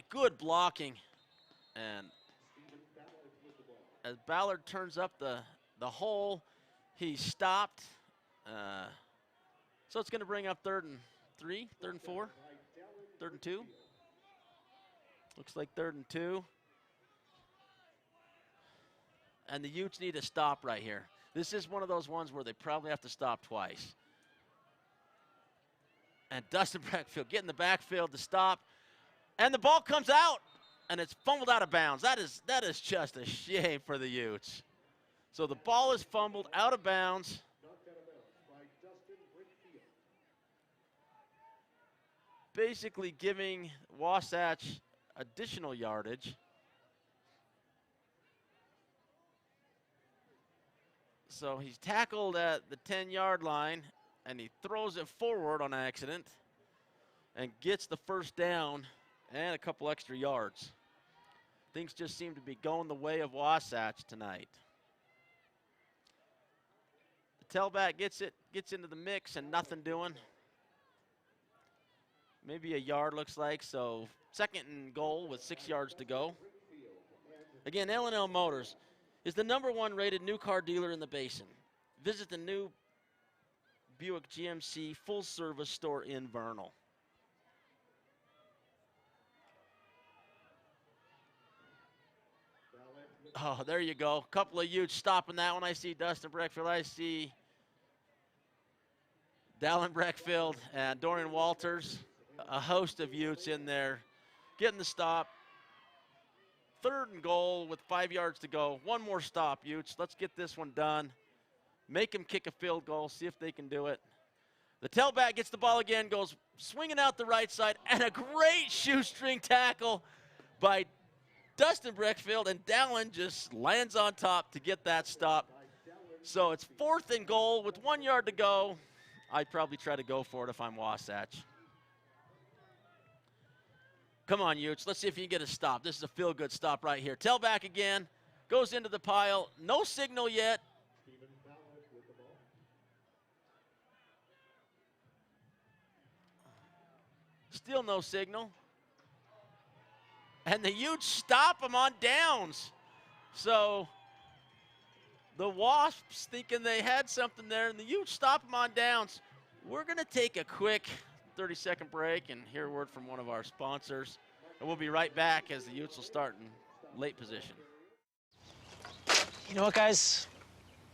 good blocking. And as Ballard turns up the hole, he stopped. So it's going to bring up 3rd and 3, 3rd and 4, 3rd and 2. Looks like 3rd and 2. And the Utes need a stop right here. This is one of those ones where they probably have to stop twice. And Dustin Breckfield getting the backfield to stop. And the ball comes out, and it's fumbled out of bounds. That is just a shame for the Utes. So the ball is fumbled out of bounds. Basically giving Wasatch additional yardage. So he's tackled at the 10-yard line, and he throws it forward on accident and gets the first down and a couple extra yards. Things just seem to be going the way of Wasatch tonight. The tailback gets into the mix, and nothing doing. Maybe a yard, looks like. So 2nd and goal with 6 yards to go. Again, L&L Motors is the #1 rated new car dealer in the Basin. Visit the new Buick GMC full-service store in Vernal. Oh, there you go. A couple of Utes stopping that one. I see Dustin Breckfield. I see Dallin Breckfield and Dorian Walters. A host of Utes in there getting the stop. 3rd and goal with 5 yards to go. One more stop, Utes. Let's get this one done. Make them kick a field goal, see if they can do it. The tailback gets the ball again, goes swinging out the right side, and a great shoestring tackle by Dustin Breckfield, and Dallin just lands on top to get that stop. So it's 4th and goal with 1 yard to go. I'd probably try to go for it if I'm Wasatch. Come on, Utes. Let's see if you can get a stop. This is a feel-good stop right here. Tailback again. Goes into the pile. No signal yet. Still no signal. And the Utes stop him on downs. So the Wasps thinking they had something there, and the Utes stop him on downs. We're going to take a quick 30-second break and hear a word from one of our sponsors. And we'll be right back as the Utes will start in late position. You know what, guys?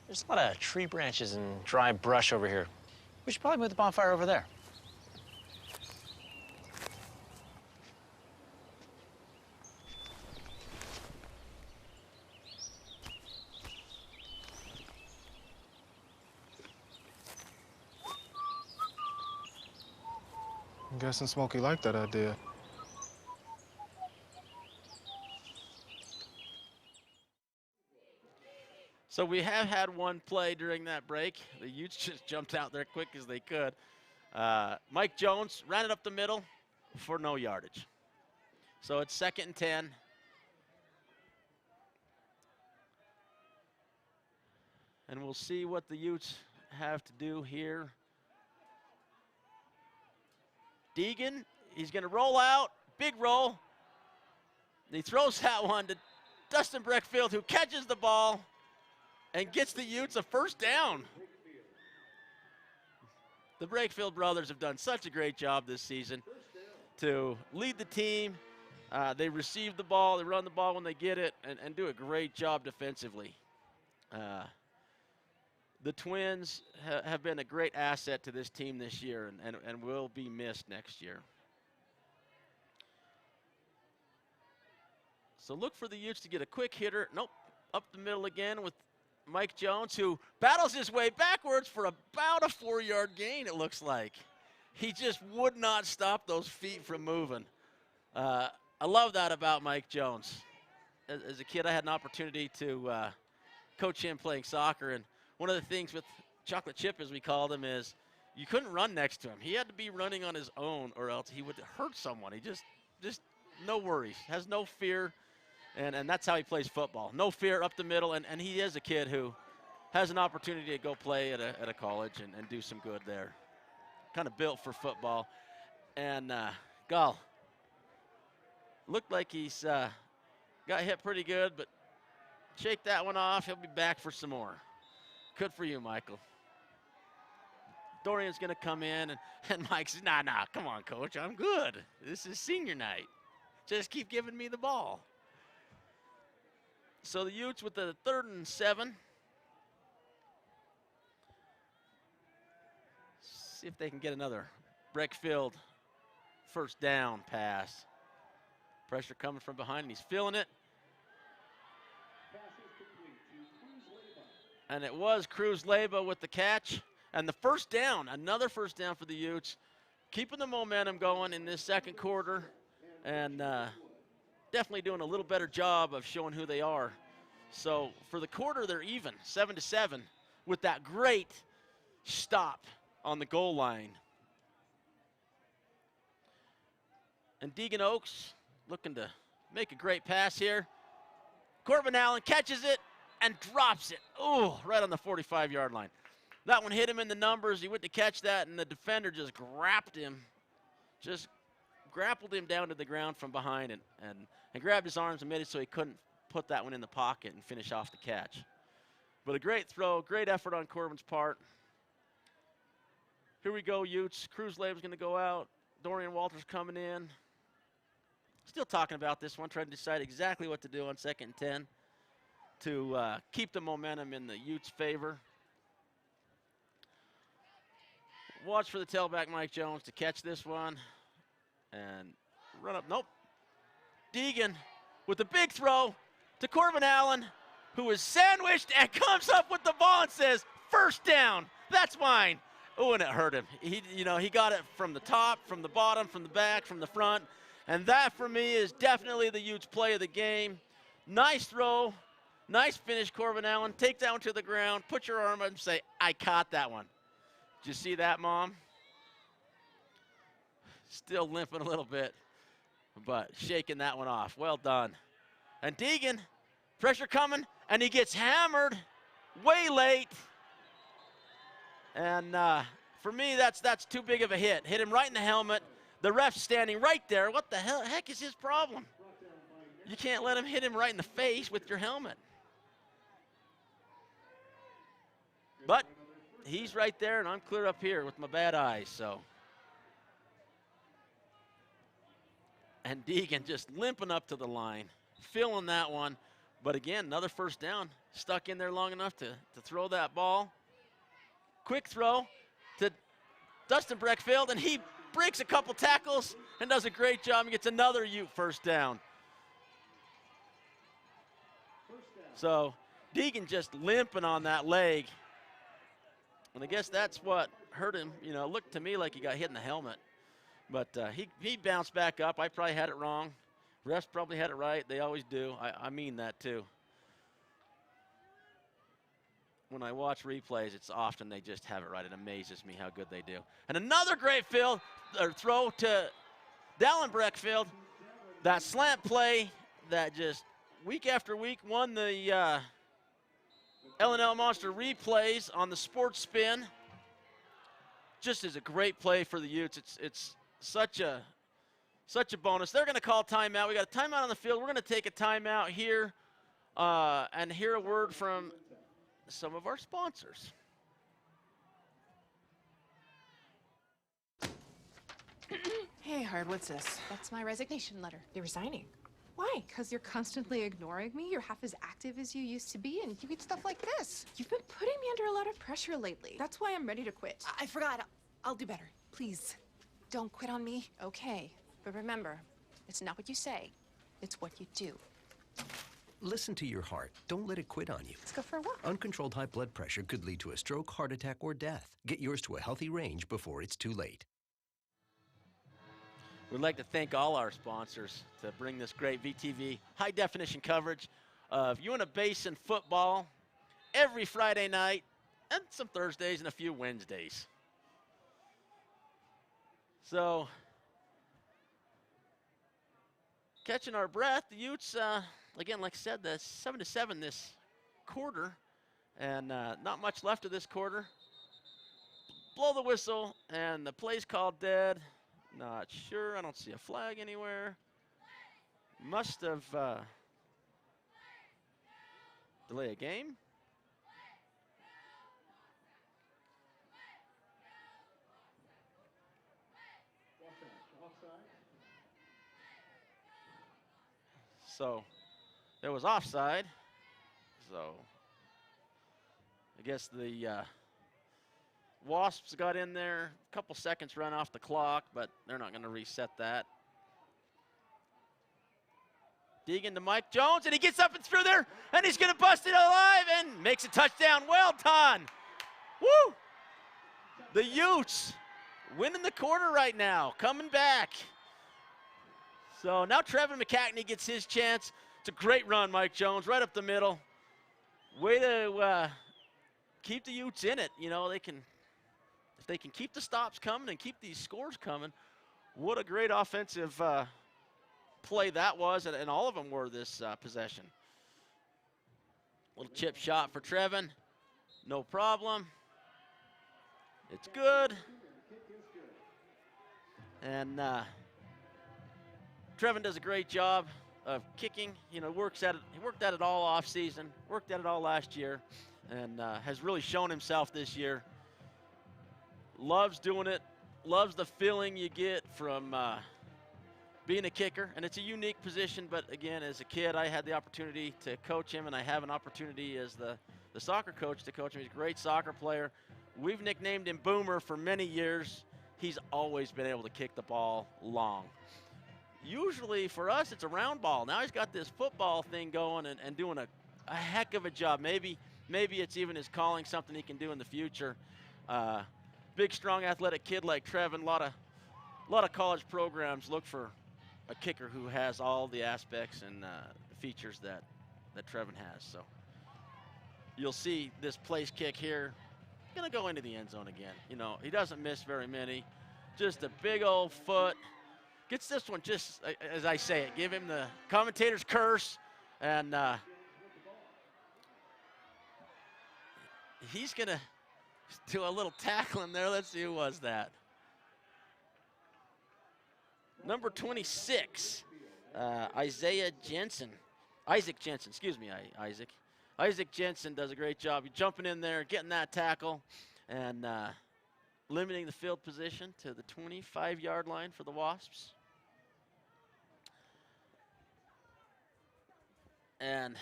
There's a lot of tree branches and dry brush over here. We should probably move the bonfire over there. I'm guessing Smokey liked that idea. So we have had one play during that break. The Utes just jumped out there quick as they could. Mike Jones ran it up the middle for no yardage. So it's 2nd and 10. And we'll see what the Utes have to do here. Deegan, he's going to roll out, big roll. He throws that one to Dustin Breckfield, who catches the ball and gets the Utes a first down. The Breckfield brothers have done such a great job this season to lead the team. They receive the ball, they run the ball when they get it, and do a great job defensively. The Twins have been a great asset to this team this year and will be missed next year. So look for the Utes to get a quick hitter. Nope, up the middle again with Mike Jones, who battles his way backwards for about a 4-yard gain, it looks like. He just would not stop those feet from moving. I love that about Mike Jones. As a kid, I had an opportunity to coach him playing soccer, and one of the things with Chocolate Chip, as we called him, is you couldn't run next to him. He had to be running on his own or else he would hurt someone. He just no worries, has no fear, and that's how he plays football. No fear up the middle, and he is a kid who has an opportunity to go play at a college and do some good there. Kind of built for football. And, Gall, looked like he's got hit pretty good, but shake that one off. He'll be back for some more. Good for you, Michael. Dorian's going to come in, and Mike says, nah, come on, Coach, I'm good. This is senior night. Just keep giving me the ball. So the Utes with the 3rd and 7. See if they can get another Breckfield first down pass. Pressure coming from behind, and he's feeling it. And it was Cruz Leba with the catch. And the first down, another first down for the Utes. Keeping the momentum going in this second quarter. And definitely doing a little better job of showing who they are. So for the quarter, they're even, 7-7, with that great stop on the goal line. And Deegan Oaks looking to make a great pass here. Corbin Allen catches it and drops it. Oh, right on the 45-yard line. That one hit him in the numbers. He went to catch that, and the defender just grabbed him. Just grappled him down to the ground from behind and grabbed his arms and made it so he couldn't put that one in the pocket and finish off the catch. But a great throw, great effort on Corbin's part. Here we go, Utes. Cruz Labe's going to go out. Dorian Walters coming in. Still talking about this one, trying to decide exactly what to do on 2nd and 10 to keep the momentum in the Utes' favor. Watch for the tailback, Mike Jones, to catch this one and run up. Nope. Deegan with the big throw to Corbin Allen, who is sandwiched and comes up with the ball and says, first down, that's mine. Oh, and it hurt him. He got it from the top, from the bottom, from the back, from the front. And that, for me, is definitely the Utes' play of the game. Nice throw, nice finish, Corbin Allen. Take that one to the ground, put your arm up and say, I caught that one. Did you see that, Mom? Still limping a little bit, but shaking that one off. Well done. And Deegan, pressure coming, and he gets hammered way late. And for me, that's too big of a hit. Hit him right in the helmet. The ref's standing right there. What the heck is his problem? You can't let him hit him right in the face with your helmet. But he's right there, and I'm clear up here with my bad eyes, so. And Deegan just limping up to the line, feeling that one. But again, another first down, stuck in there long enough to throw that ball. Quick throw to Dustin Breckfield, and he breaks a couple tackles and does a great job and gets another Ute first down. So Deegan just limping on that leg. And I guess that's what hurt him. You know, it looked to me like he got hit in the helmet. But he bounced back up. I probably had it wrong. Refs probably had it right. They always do. I mean that too. When I watch replays, it's often they just have it right. It amazes me how good they do. And another great throw to Dallin Breckfield. That slant play that just week after week won the L&L Monster replays on the sports spin. Just is a great play for the Utes. It's such a bonus. They're going to call timeout. We got a timeout on the field. We're going to take a timeout here and hear a word from some of our sponsors. Hey, Hard, what's this? That's my resignation letter. You're resigning. Why? Because you're constantly ignoring me. You're half as active as you used to be, and you eat stuff like this. You've been putting me under a lot of pressure lately. That's why I'm ready to quit. I forgot. I'll do better. Please, don't quit on me. Okay, but remember, it's not what you say, it's what you do. Listen to your heart. Don't let it quit on you. Let's go for a walk. Uncontrolled high blood pressure could lead to a stroke, heart attack, or death. Get yours to a healthy range before it's too late. We'd like to thank all our sponsors to bring this great VTV high-definition coverage of Uintah Basin football every Friday night and some Thursdays and a few Wednesdays. So, catching our breath, the Utes, again, like I said, the 7-7 this quarter, and not much left of this quarter. Blow the whistle, and the play's called dead. Not sure. I don't see a flag anywhere. Must have delay a game. So there was offside. So I guess the Wasps got in there. A couple seconds run off the clock, but they're not going to reset that. Deegan to Mike Jones, and he gets up and through there, and he's going to bust it alive and makes a touchdown. Well done. Woo! The Utes winning the quarter right now, coming back. So now Trevin McCackney gets his chance. It's a great run, Mike Jones, right up the middle. Way to keep the Utes in it. You know, if they can keep the stops coming and keep these scores coming, what a great offensive play that was, and all of them were this possession. Little chip shot for Trevin. No problem. It's good. And Trevin does a great job of kicking. You know, he worked at it all off season, worked at it all last year, and has really shown himself this year. Loves doing it, loves the feeling you get from being a kicker, and it's a unique position, but again, as a kid, I had the opportunity to coach him, and I have an opportunity as the soccer coach to coach him. He's a great soccer player. We've nicknamed him Boomer for many years. He's always been able to kick the ball long. Usually for us, it's a round ball. Now he's got this football thing going and doing a heck of a job. Maybe it's even his calling, something he can do in the future. Big, strong, athletic kid like Trevin. A lot of college programs look for a kicker who has all the aspects and features that Trevin has. So you'll see this place kick here. Gonna go into the end zone again. You know, he doesn't miss very many. Just a big old foot. Gets this one just, as I say it, give him the commentator's curse, and he's gonna do a little tackling there. Let's see who was that. Number 26, Isaiah Jensen. Isaac Jensen, excuse me, Isaac. Isaac Jensen does a great job. You're jumping in there, getting that tackle, and limiting the field position to the 25-yard line for the Wasps. And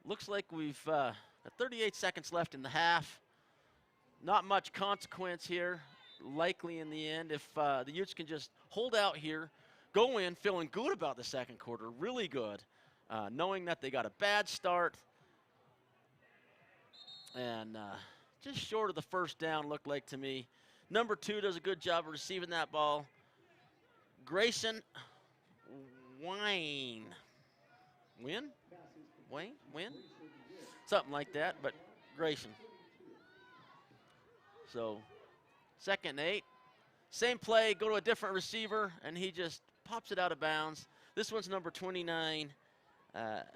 looks like we've got 38 seconds left in the half. Not much consequence here, likely in the end. If the Utes can just hold out here, go in feeling good about the second quarter, really good, knowing that they got a bad start. And just short of the first down, looked like to me. Number 2 does a good job of receiving that ball. Grayson Wayne. Something like that, but Grayson. So 2nd and 8. Same play, go to a different receiver, and he just pops it out of bounds. This one's number 29.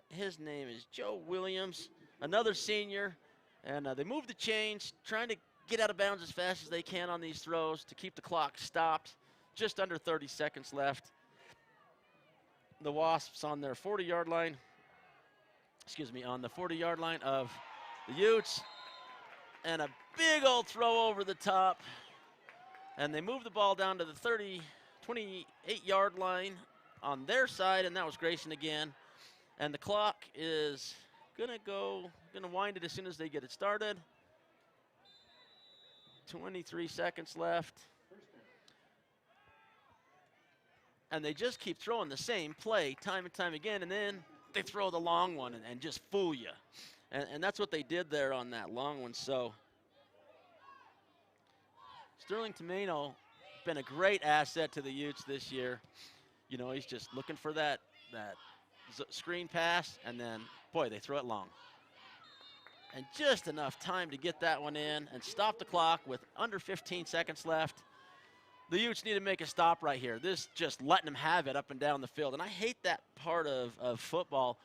His name is Joe Williams, another senior. And they move the chains, trying to get out of bounds as fast as they can on these throws to keep the clock stopped. Just under 30 seconds left. The Wasps on their 40-yard line. On the 40-yard line of the Utes. And a big old throw over the top. And they move the ball down to the 28-yard line on their side, and that was Grayson again. And the clock is gonna wind it as soon as they get it started. 23 seconds left. And they just keep throwing the same play time and time again, and then they throw the long one and just fool you. And that's what they did there on that long one. So Sterling Tomeno been a great asset to the Utes this year. You know, he's just looking for that screen pass, and then, boy, they throw it long. and just enough time to get that one in and stop the clock with under 15 seconds left. The Utes need to make a stop right here. This just letting them have it up and down the field. And I hate that part of football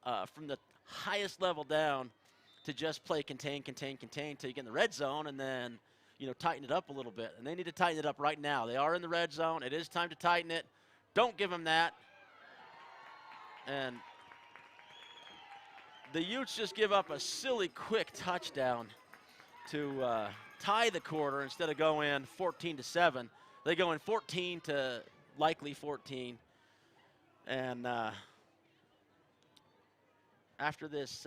from the highest level down to just play contain till you get in the red zone and then, you know, tighten it up a little bit. And they need to tighten it up right now. They are in the red zone. It is time to tighten it. Don't give them that. And the Utes just give up a silly quick touchdown to tie the quarter instead of going 14-7. They go in 14 to likely 14. And after this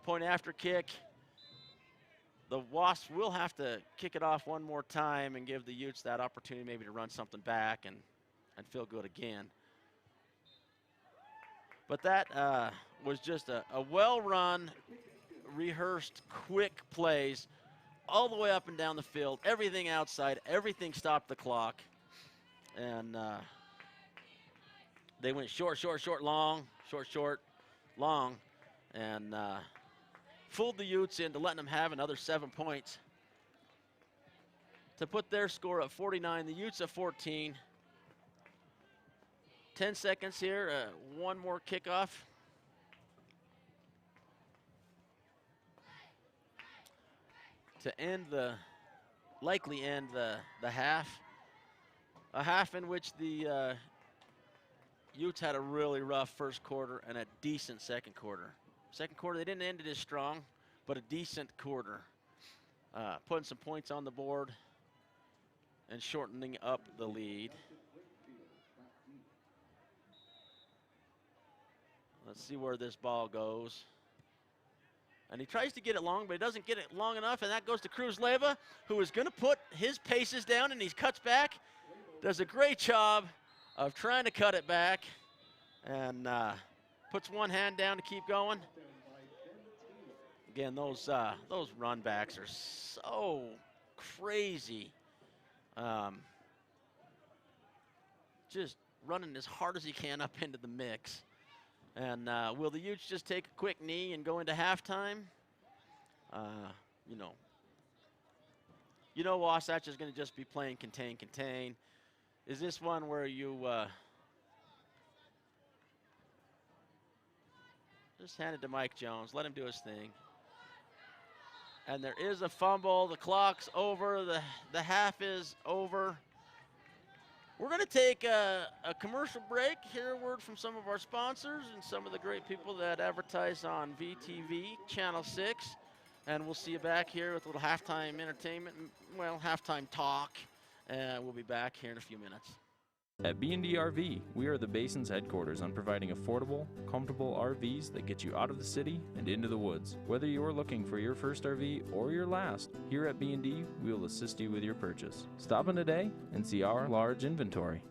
point after kick, the Wasps will have to kick it off one more time and give the Utes that opportunity maybe to run something back and feel good again. But that was just a well-run, rehearsed, quick plays all the way up and down the field, everything outside, everything stopped the clock. And they went short, long, short, long, and fooled the Utes into letting them have another 7 points to put their score at 49, the Utes at 14. 10 seconds here, one more kickoff. To likely end the half. A half in which the Utes had a really rough first quarter and a decent second quarter. Second quarter, they didn't end it as strong, but a decent quarter. Putting some points on the board and shortening up the lead. Let's see where this ball goes. And he tries to get it long, but he doesn't get it long enough, and that goes to Cruz Leyva, who is going to put his paces down, and he cuts back. Does a great job of trying to cut it back, and puts one hand down to keep going. Again, those run backs are so crazy. Just running as hard as he can up into the mix. And will the Utes just take a quick knee and go into halftime? You know Wasatch is going to just be playing contain. Is this one where you just hand it to Mike Jones, let him do his thing? And there is a fumble. The clock's over. The half is over. We're going to take a commercial break, hear a word from some of our sponsors and some of the great people that advertise on VTV, Channel 6. And we'll see you back here with a little halftime entertainment, well, halftime talk. And we'll be back here in a few minutes. At B&D RV, we are the Basin's headquarters on providing affordable, comfortable RVs that get you out of the city and into the woods. Whether you're looking for your first RV or your last, here at B&D, we will assist you with your purchase. Stop in today and see our large inventory.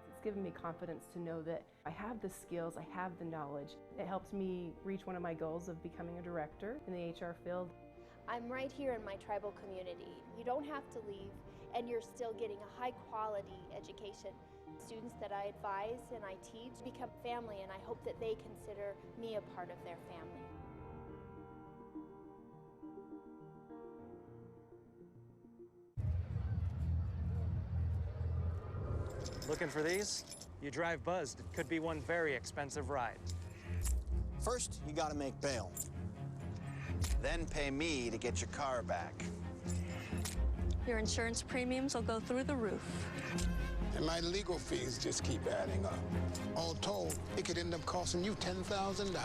It's given me confidence to know that I have the skills, I have the knowledge. It helps me reach one of my goals of becoming a director in the HR field. I'm right here in my tribal community. You don't have to leave, and you're still getting a high-quality education. Students that I advise and I teach become family, and I hope that they consider me a part of their family. Looking for these? You drive Buzzed. It could be one very expensive ride. First, you gotta make bail. Then pay me to get your car back. Your insurance premiums will go through the roof. And my legal fees just keep adding up. All told, it could end up costing you $10,000.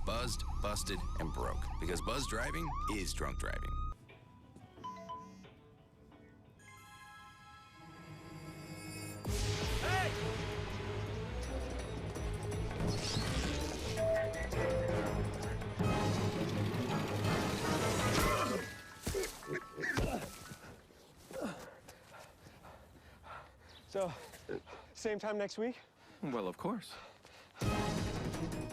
Buzzed, busted, and broke. Because buzz driving is drunk driving. So, same time next week? Well, of course.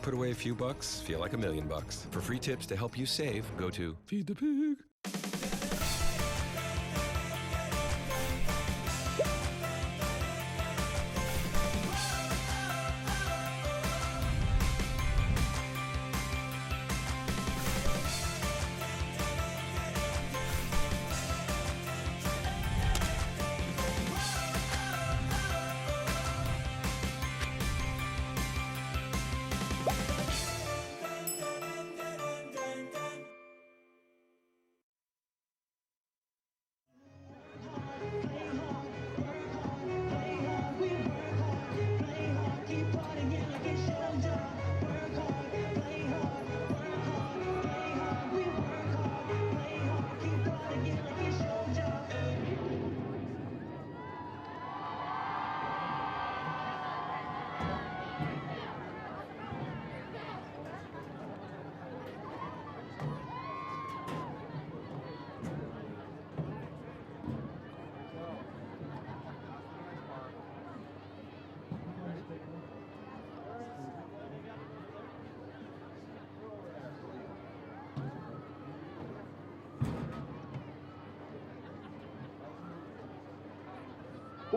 Put away a few bucks, feel like $1 million. For free tips to help you save, go to Feed the Pig.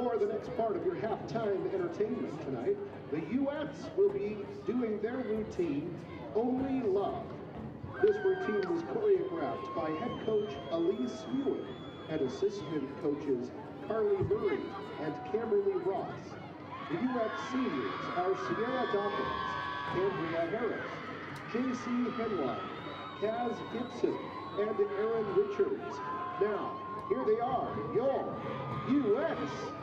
For the next part of your halftime entertainment tonight, the Uintahs will be doing their routine, Only Love. This routine was choreographed by head coach Elise Hewitt and assistant coaches Carly Murray and Camberly Ross. The Uintah seniors are Sierra Dawkins, Andrea Harris, J.C. Henline, Kaz Gibson, and Aaron Richards. Now, here they are, your Uintahs.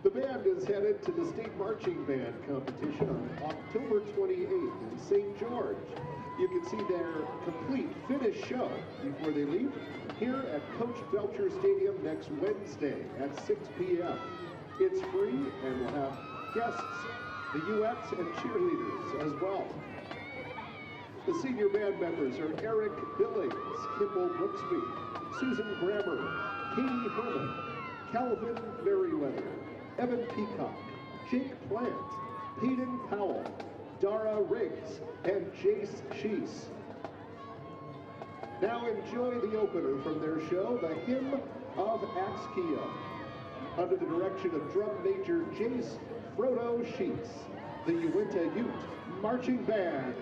The band is headed to the state marching band competition on October 28th in St. George. You can see their complete finished show before they leave here at Coach Belcher Stadium next Wednesday at 6 p.m. It's free and we'll have guests, the Uintahs and cheerleaders as well. The senior band members are Eric Billings, Kimball Brooksby, Susan Grammer, Katie Herman, Calvin Merriweather, Evan Peacock, Jake Plant, Peyton Powell, Dara Riggs, and Jace Sheese. Now enjoy the opener from their show, the Hymn of Axkia, under the direction of drum major Jace Frodo Sheese, the Uintah Ute Marching Band.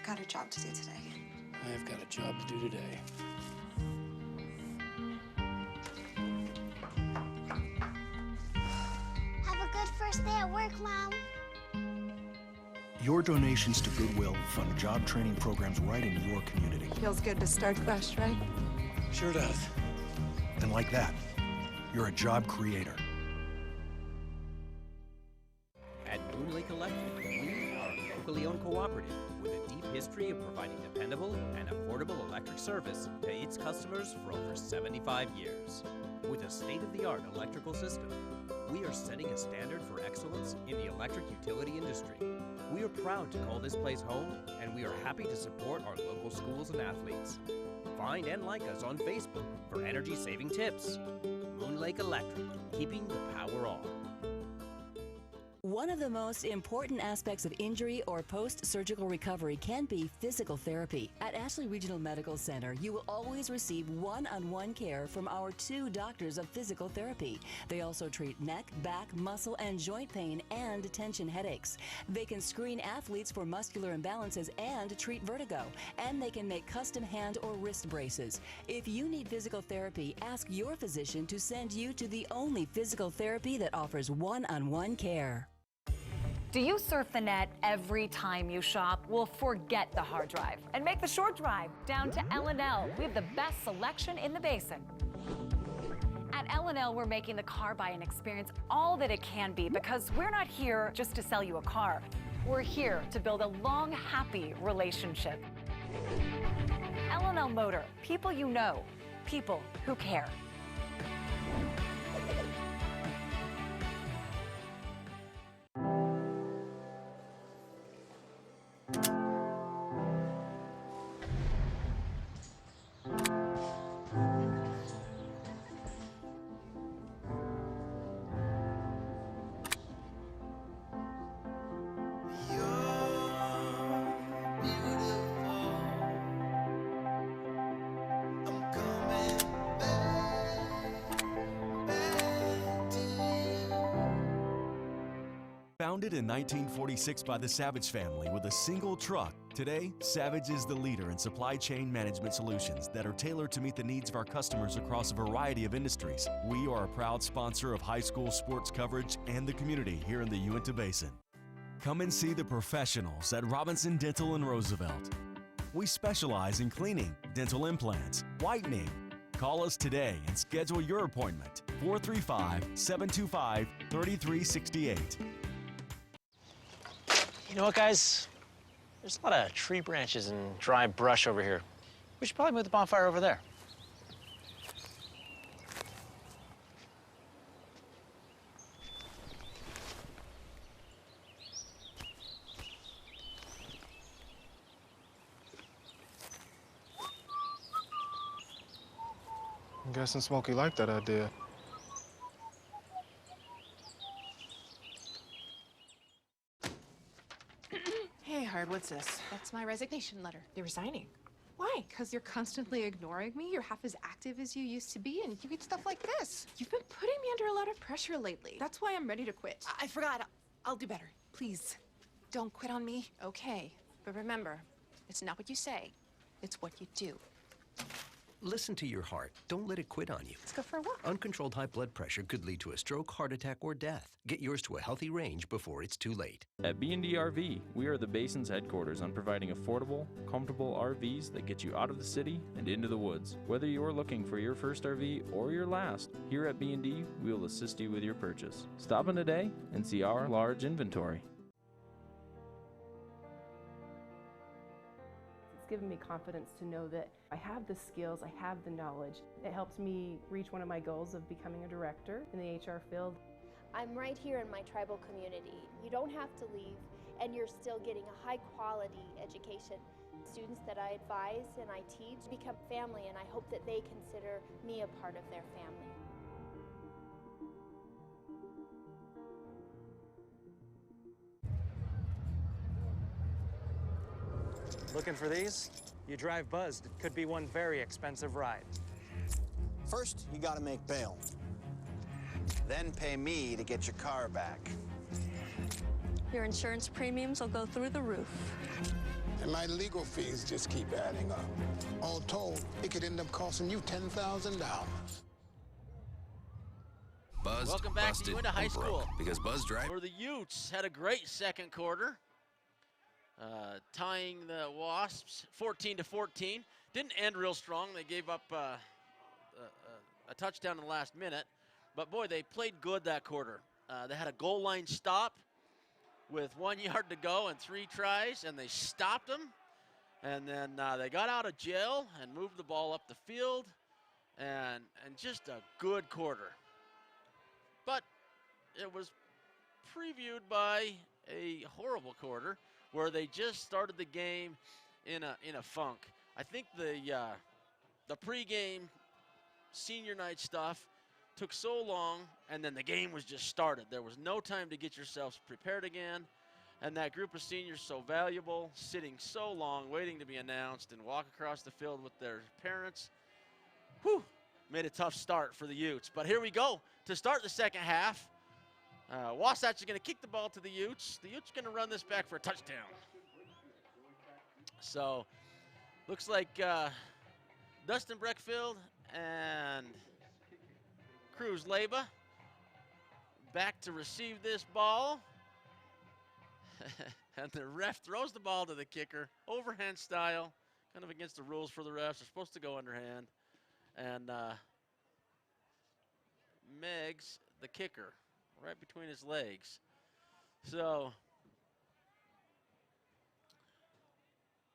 I've got a job to do today. I've got a job to do today. Have a good first day at work, Mom. Your donations to Goodwill fund job training programs right in your community. Feels good to start fresh, right? Sure does. And like that, you're a job creator. At Moon Lake Electric, we are a locally owned cooperative with a deep history of providing dependable and affordable electric service to its customers for over 75 years. With a state-of-the-art electrical system, we are setting a standard for excellence in the electric utility industry. We are proud to call this place home, and we are happy to support our local schools and athletes. Find and like us on Facebook for energy-saving tips. Moon Lake Electric, keeping the power on. One of the most important aspects of injury or post-surgical recovery can be physical therapy. At Ashley Regional Medical Center, you will always receive one-on-one care from our 2 doctors of physical therapy. They also treat neck, back, muscle, and joint pain and tension headaches. They can screen athletes for muscular imbalances and treat vertigo. And they can make custom hand or wrist braces. If you need physical therapy, ask your physician to send you to the only physical therapy that offers one-on-one care. Do you surf the net every time you shop? Well, forget the hard drive and make the short drive down to L&L. We have the best selection in the basin. At L&L, we're making the car buying experience all that it can be because we're not here just to sell you a car. We're here to build a long, happy relationship. L&L Motor, people you know, people who care. Founded in 1946 by the Savage family with a single truck, today, Savage is the leader in supply chain management solutions that are tailored to meet the needs of our customers across a variety of industries. We are a proud sponsor of high school sports coverage and the community here in the Uintah Basin. Come and see the professionals at Robinson Dental in Roosevelt. We specialize in cleaning, dental implants, whitening. Call us today and schedule your appointment, 435-725-3368. You know what, guys? There's a lot of tree branches and dry brush over here. We should probably move the bonfire over there. I'm guessing Smokey liked that idea. Hey, Hard, what's this? That's my resignation letter. You're resigning. Why? Because you're constantly ignoring me? You're half as active as you used to be, and you get stuff like this. You've been putting me under a lot of pressure lately. That's why I'm ready to quit. I forgot. I'll do better. Please, don't quit on me. Okay, but remember, it's not what you say, it's what you do. Listen to your heart. Don't let it quit on you. Let's go for a walk. Uncontrolled high blood pressure could lead to a stroke, heart attack, or death. Get yours to a healthy range before it's too late. At B&D RV, we are the basin's headquarters on providing affordable, comfortable RVs that get you out of the city and into the woods. Whether you're looking for your first RV or your last, here at B&D, we will assist you with your purchase. Stop in today and see our large inventory. It's given me confidence to know that I have the skills, I have the knowledge. It helps me reach one of my goals of becoming a director in the HR field. I'm right here in my tribal community. You don't have to leave, and you're still getting a high-quality education. Students that I advise and I teach become family, and I hope that they consider me a part of their family. Looking for these? You drive buzzed. It could be one very expensive ride. First, you gotta make bail. Then pay me to get your car back. Your insurance premiums will go through the roof. And my legal fees just keep adding up. All told, it could end up costing you $10,000. Buzzed, Welcome back to busted, Uintah High and broke. School. Because Buzz Drive. Where the Utes had a great second quarter, tying the Wasps 14-14. Didn't end real strong. They gave up a touchdown in the last minute. But, boy, they played good that quarter. They had a goal line stop with 1 yard to go and 3 tries, and they stopped them. And then they got out of jail and moved the ball up the field, and just a good quarter. But it was previewed by a horrible quarter where they just started the game in a funk. I think the pregame senior night stuff took so long, and then the game was just started. There was no time to get yourselves prepared again, and that group of seniors so valuable, sitting so long, waiting to be announced and walk across the field with their parents. Whew, made a tough start for the Utes. But here we go to start the second half. Wasatch is going to kick the ball to the Utes. The Utes are going to run this back for a touchdown. So, looks like Dustin Breckfield and Cruz Leyba back to receive this ball. And the ref throws the ball to the kicker, overhand style, kind of against the rules for the refs. They're supposed to go underhand. And Meggs, the kicker, right between his legs. So,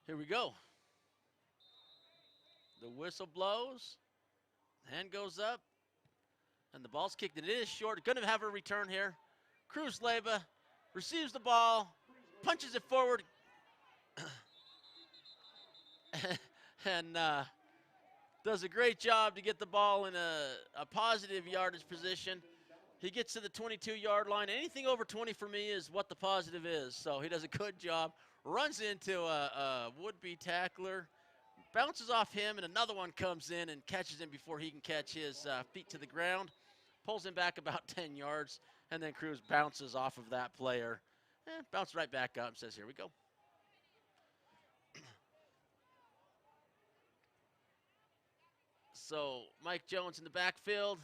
here we go. The whistle blows, hand goes up, and the ball's kicked. It is short. Going to have a return here. Cruz Leyba receives the ball, punches it forward, and does a great job to get the ball in a positive yardage position. He gets to the 22-yard line. Anything over 20 for me is what the positive is. So he does a good job. Runs into a would-be tackler, bounces off him, and another one comes in and catches him before he can catch his feet to the ground. Pulls him back about 10 yards, and then Cruz bounces off of that player. Bounces right back up and says, here we go. So Mike Jones in the backfield.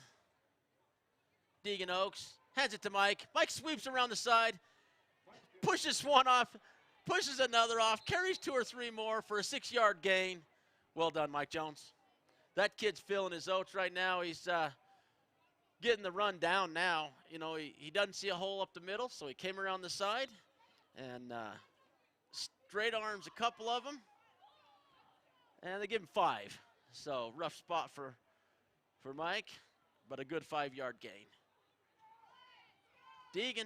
Deegan Oaks hands it to Mike. Mike sweeps around the side, pushes one off, pushes another off, carries 2 or 3 more for a 6-yard gain. Well done, Mike Jones. That kid's feeling his oats right now. He's getting the run down now. You know, he doesn't see a hole up the middle, so he came around the side and straight arms a couple of them, and they give him 5. So rough spot for Mike, but a good 5-yard gain. Deegan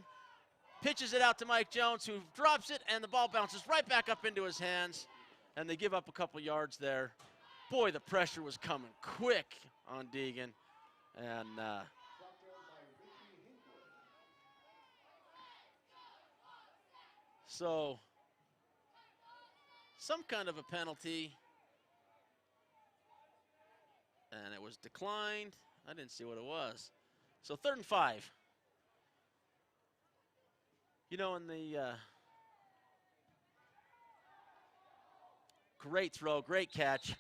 pitches it out to Mike Jones, who drops it, and the ball bounces right back up into his hands, and they give up a couple yards there. Boy, the pressure was coming quick on Deegan, and so some kind of a penalty, and it was declined. I didn't see what it was. So 3rd and 5. You know, in the great throw, great catch.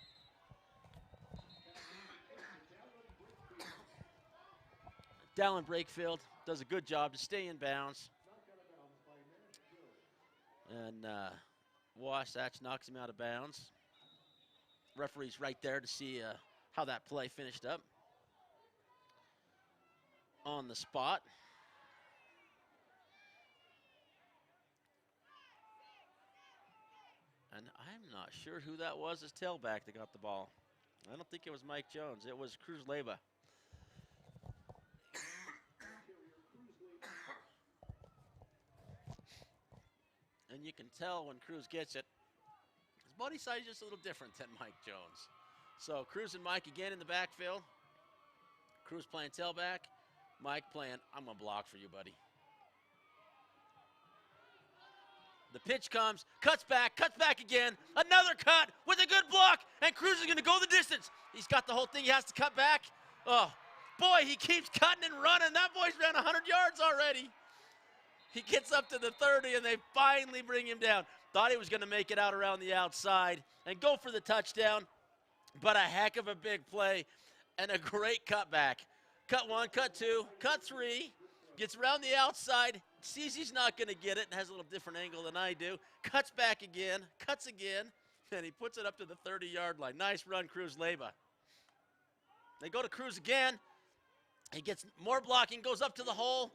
Dallin Brakefield does a good job to stay in bounds. And Wasatch knocks him out of bounds. Referee's right there to see how that play finished up on the spot. And I'm not sure who that was as tailback that got the ball. I don't think it was Mike Jones. It was Cruz Leyva. And you can tell when Cruz gets it, his body size is just a little different than Mike Jones. So Cruz and Mike again in the backfield. Cruz playing tailback. Mike playing, I'm going to block for you, buddy. The pitch comes, cuts back again. Another cut with a good block, and Cruz is going to go the distance. He's got the whole thing he has to cut back. Oh, boy, he keeps cutting and running. That boy's ran 100 yards already. He gets up to the 30, and they finally bring him down. Thought he was going to make it out around the outside and go for the touchdown, but a heck of a big play and a great cutback. Cut 1, cut 2, cut 3, gets around the outside, sees he's not going to get it, and has a little different angle than I do, cuts back again, cuts again, and he puts it up to the 30-yard line. Nice run, Cruz Leyva. They go to Cruz again. He gets more blocking, goes up to the hole,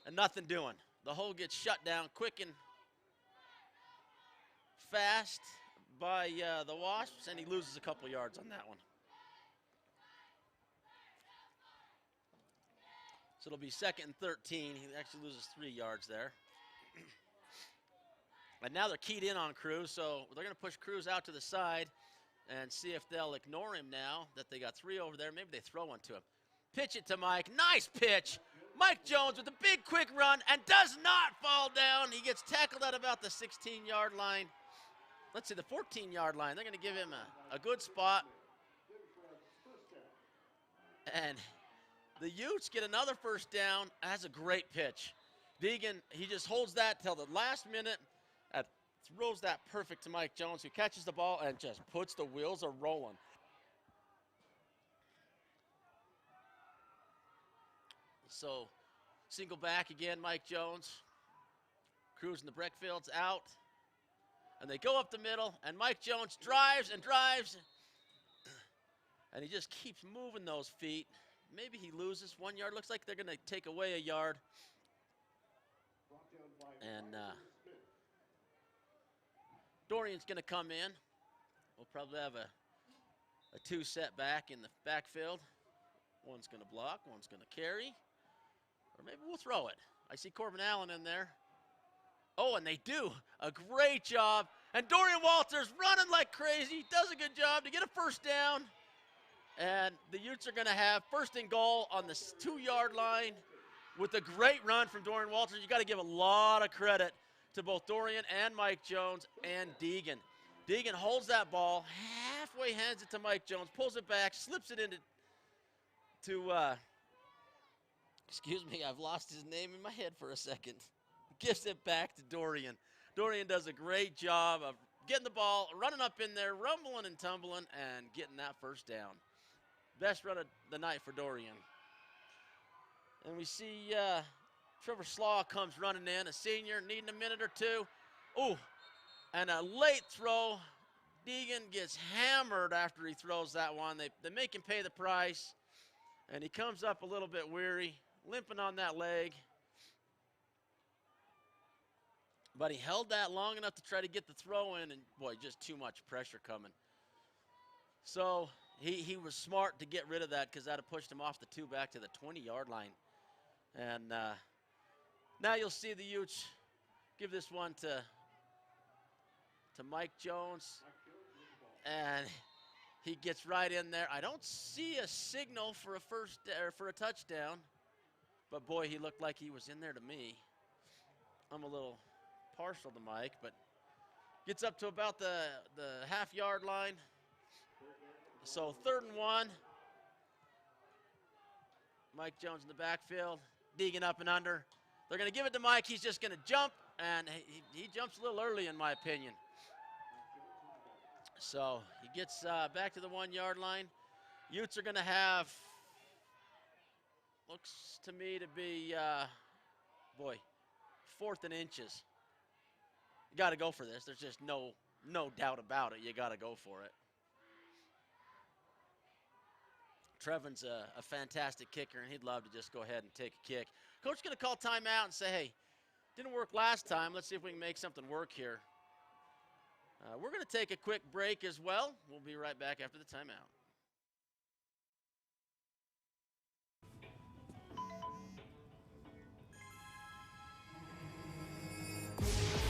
and nothing doing. The hole gets shut down quick and fast by the Wasps, and he loses a couple yards on that one. So it'll be 2nd and 13. He actually loses 3 yards there. And now they're keyed in on Cruz, so they're going to push Cruz out to the side and see if they'll ignore him now that they got 3 over there. Maybe they throw one to him. Pitch it to Mike. Nice pitch. Mike Jones with a big, quick run and does not fall down. He gets tackled at about the 16-yard line. Let's see, the 14-yard line. They're going to give him a good spot. And the Utes get another first down. That's a great pitch. Deegan, he just holds that till the last minute and throws that perfect to Mike Jones, who catches the ball and just puts the wheels a-rolling. So, single back again, Mike Jones. Cruz and the Breckfields out. And they go up the middle, and Mike Jones drives and drives. And he just keeps moving those feet. Maybe he loses 1 yard. Looks like they're going to take away a yard. And Dorian's going to come in. We'll probably have a 2 set back in the backfield. One's going to block, one's going to carry. Or maybe we'll throw it. I see Corbin Allen in there. Oh, and they do a great job. And Dorian Walters running like crazy. He does a good job to get a first down. And the Utes are going to have 1st and goal on the 2-yard line with a great run from Dorian Walters. You got to give a lot of credit to both Dorian and Mike Jones and Deegan. Deegan holds that ball, halfway hands it to Mike Jones, pulls it back, slips it into excuse me, I've lost his name in my head for a second. Gives it back to Dorian. Dorian does a great job of getting the ball, running up in there, rumbling and tumbling, and getting that first down. Best run of the night for Dorian. And we see Trevor Slaw comes running in, a senior, needing a minute or two. Ooh, and a late throw. Deegan gets hammered after he throws that one. They make him pay the price, and he comes up a little bit weary, limping on that leg. But he held that long enough to try to get the throw in, and boy, just too much pressure coming. So he was smart to get rid of that because that had pushed him off the 2 back to the 20-yard line. And now you'll see the Utes give this one to Mike Jones. And he gets right in there. I don't see a signal for a touchdown, but boy, he looked like he was in there to me. I'm a little partial to Mike, but gets up to about the half-yard line. So 3rd and 1. Mike Jones in the backfield, digging up and under. They're going to give it to Mike. He's just going to jump, and he jumps a little early, in my opinion. So he gets back to the 1-yard line. Utes are going to have, looks to me to be, 4th and inches. You got to go for this. There's just no doubt about it. You got to go for it. Trevin's a fantastic kicker, and he'd love to just go ahead and take a kick. Coach is going to call timeout and say, hey, didn't work last time. Let's see if we can make something work here. We're going to take a quick break as well. We'll be right back after the timeout.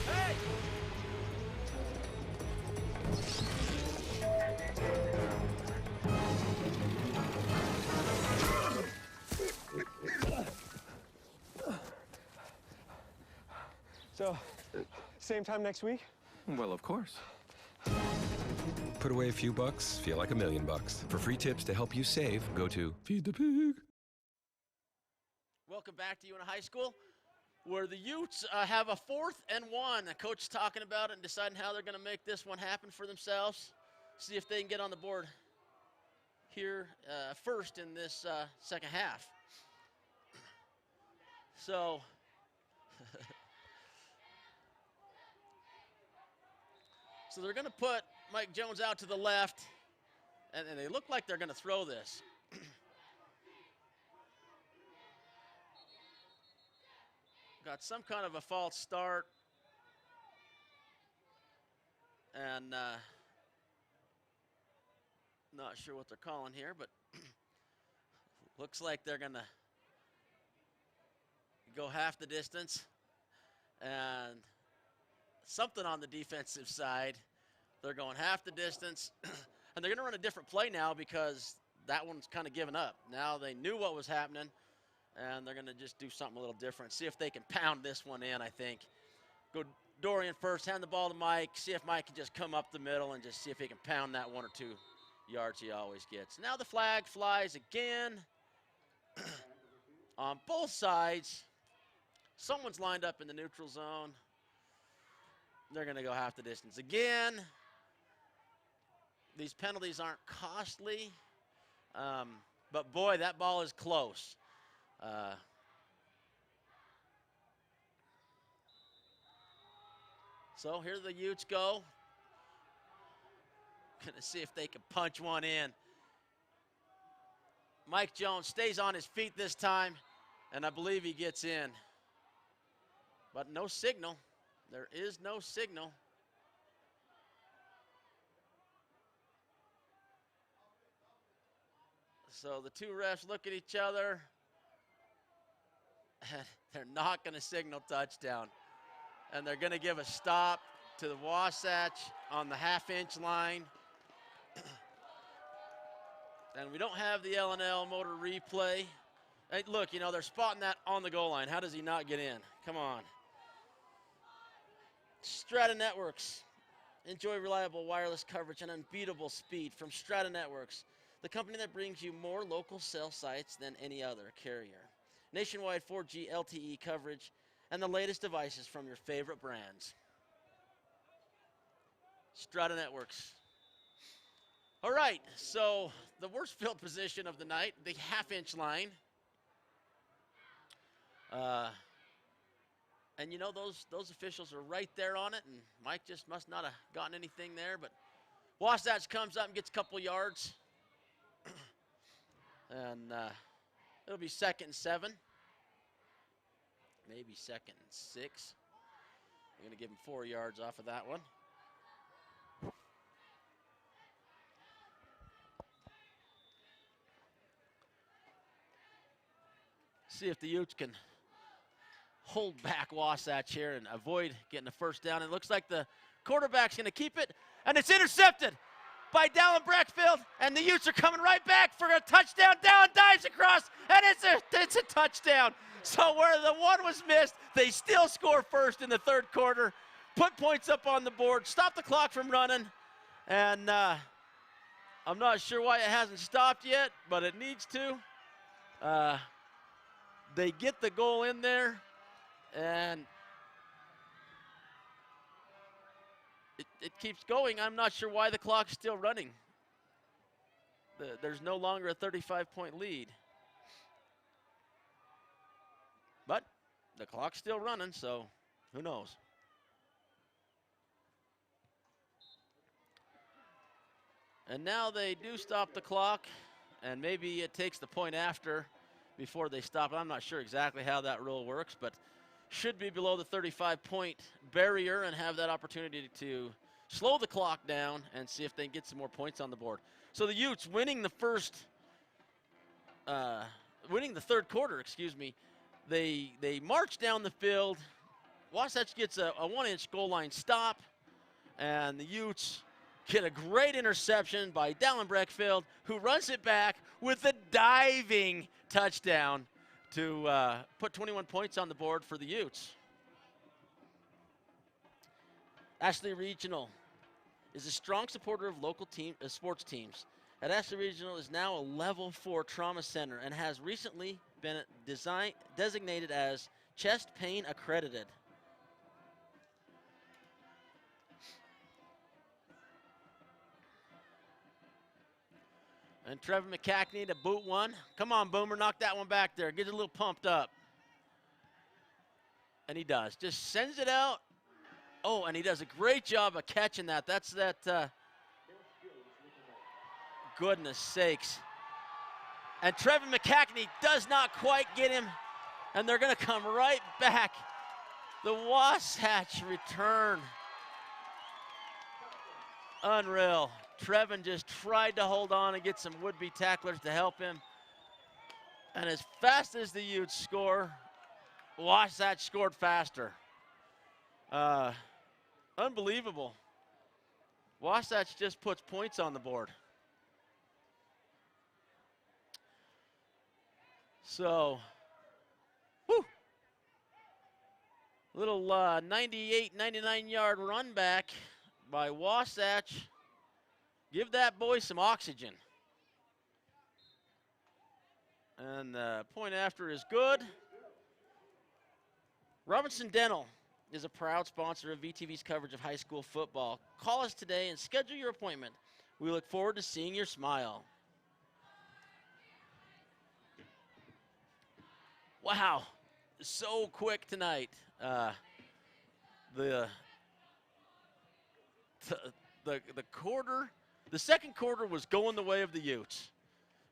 Hey! So, same time next week? Well, of course. Put away a few bucks, feel like $1 million. For free tips to help you save, go to Feed the Pig. Welcome back to Uintah High School, where the Utes have a 4th and 1. The coach is talking about it and deciding how they're going to make this one happen for themselves. See if they can get on the board here first in this second half. So, so they're going to put Mike Jones out to the left, and they look like they're going to throw this. Got some kind of a false start. And not sure what they're calling here, but looks like they're going to go half the distance. And something on the defensive side. They're going half the distance. And they're going to run a different play now because that one's kind of given up. Now they knew what was happening, and they're going to just do something a little different. See if they can pound this one in, I think. Go Dorian first, hand the ball to Mike, see if Mike can just come up the middle and just see if he can pound that 1 or 2 yards he always gets. Now the flag flies again on both sides. Someone's lined up in the neutral zone. They're going to go half the distance again. These penalties aren't costly, but boy, that ball is close. So here the Utes go. Gonna see if they can punch one in. Mike Jones stays on his feet this time, and I believe he gets in. But no signal. There is no signal. So the two refs look at each other, and they're not going to signal touchdown. And they're going to give a stop to the Wasatch on the half-inch line. And we don't have the L&L motor replay. Hey, look, you know, they're spotting that on the goal line. How does he not get in? Come on. Strata Networks. Enjoy reliable wireless coverage and unbeatable speed from Strata Networks, the company that brings you more local cell sites than any other carrier. Nationwide 4G LTE coverage and the latest devices from your favorite brands. Strata Networks. All right, so the worst field position of the night, the half-inch line. And you know, those officials are right there on it, and Mike just must not have gotten anything there, but Wasatch comes up and gets a couple yards. And it'll be 2nd and 7. Maybe 2nd and 6. I'm going to give him 4 yards off of that one. See if the Utes can hold back Wasatch here and avoid getting a first down. It looks like the quarterback's going to keep it, and it's intercepted by Dallin Breckfield, and the Utes are coming right back for a touchdown. Dallin dives across, and it's a touchdown. So where the one was missed, they still score first in the third quarter, put points up on the board, stop the clock from running, and I'm not sure why it hasn't stopped yet, but it needs to. They get the goal in there, and it keeps going. I'm not sure why the clock's still running. There's no longer a 35-point lead. But the clock's still running, so who knows? And now they do stop the clock, and maybe it takes the point after before they stop. I'm not sure exactly how that rule works, but should be below the 35-point barrier and have that opportunity to slow the clock down and see if they can get some more points on the board. So the Utes winning the third quarter, excuse me. They march down the field. Wasatch gets a 1-inch goal line stop, and the Utes get a great interception by Dallin Breckfield, who runs it back with a diving touchdown to put 21 points on the board for the Utes. Ashley Regional is a strong supporter of local sports teams. At Ashley Regional is now a level 4 trauma center and has recently been designated as chest pain accredited. And Trevor McCackney to boot one. Come on, Boomer, knock that one back there. Get it a little pumped up. And he does. Just sends it out. Oh, and he does a great job of catching that. That's that. Goodness sakes. And Trevor McCackney does not quite get him. And they're going to come right back. The Wasatch return. Unreal. Trevin just tried to hold on and get some would-be tacklers to help him. And as fast as the Utes score, Wasatch scored faster. Unbelievable. Wasatch just puts points on the board. So, whew. Little 98, 99-yard run back by Wasatch. Give that boy some oxygen. And the point after is good. Robinson Dental is a proud sponsor of VTV's coverage of high school football. Call us today and schedule your appointment. We look forward to seeing your smile. Wow, so quick tonight. The second quarter was going the way of the Utes.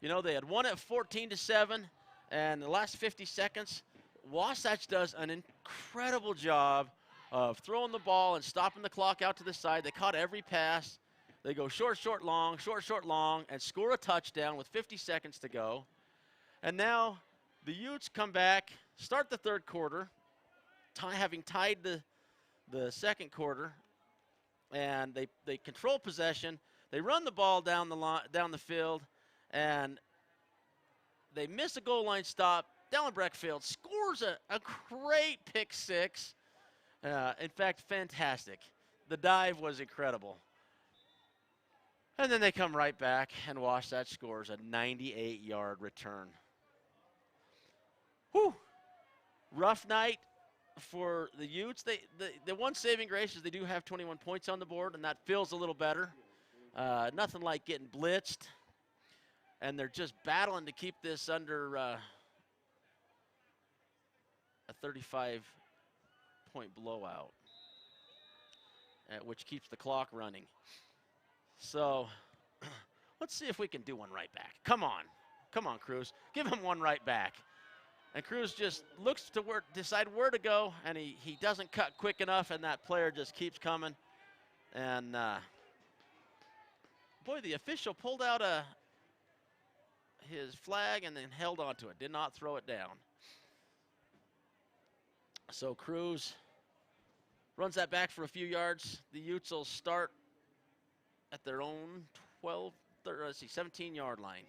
You know, they had won at 14-7, and the last 50 seconds, Wasatch does an incredible job of throwing the ball and stopping the clock out to the side. They caught every pass. They go short, short, long, and score a touchdown with 50 seconds to go. And now the Utes come back, start the third quarter, having tied the second quarter, and they control possession. They run the ball down the field, and they miss a goal line stop. Dallin Breckfield scores a great pick six. In fact, fantastic. The dive was incredible. And then they come right back, and Wasatch scores a 98-yard return. Whew. Rough night for the Utes. The one saving grace is they do have 21 points on the board, and that feels a little better. Nothing like getting blitzed. And they're just battling to keep this under a 35-point blowout, which keeps the clock running. So let's see if we can do one right back. Come on. Come on, Cruz. Give him one right back. And Cruz just looks to decide where to go, and he doesn't cut quick enough, and that player just keeps coming. And boy, the official pulled out his flag and then held onto it, did not throw it down. So Cruz runs that back for a few yards. The Utes will start at their own 17-yard line.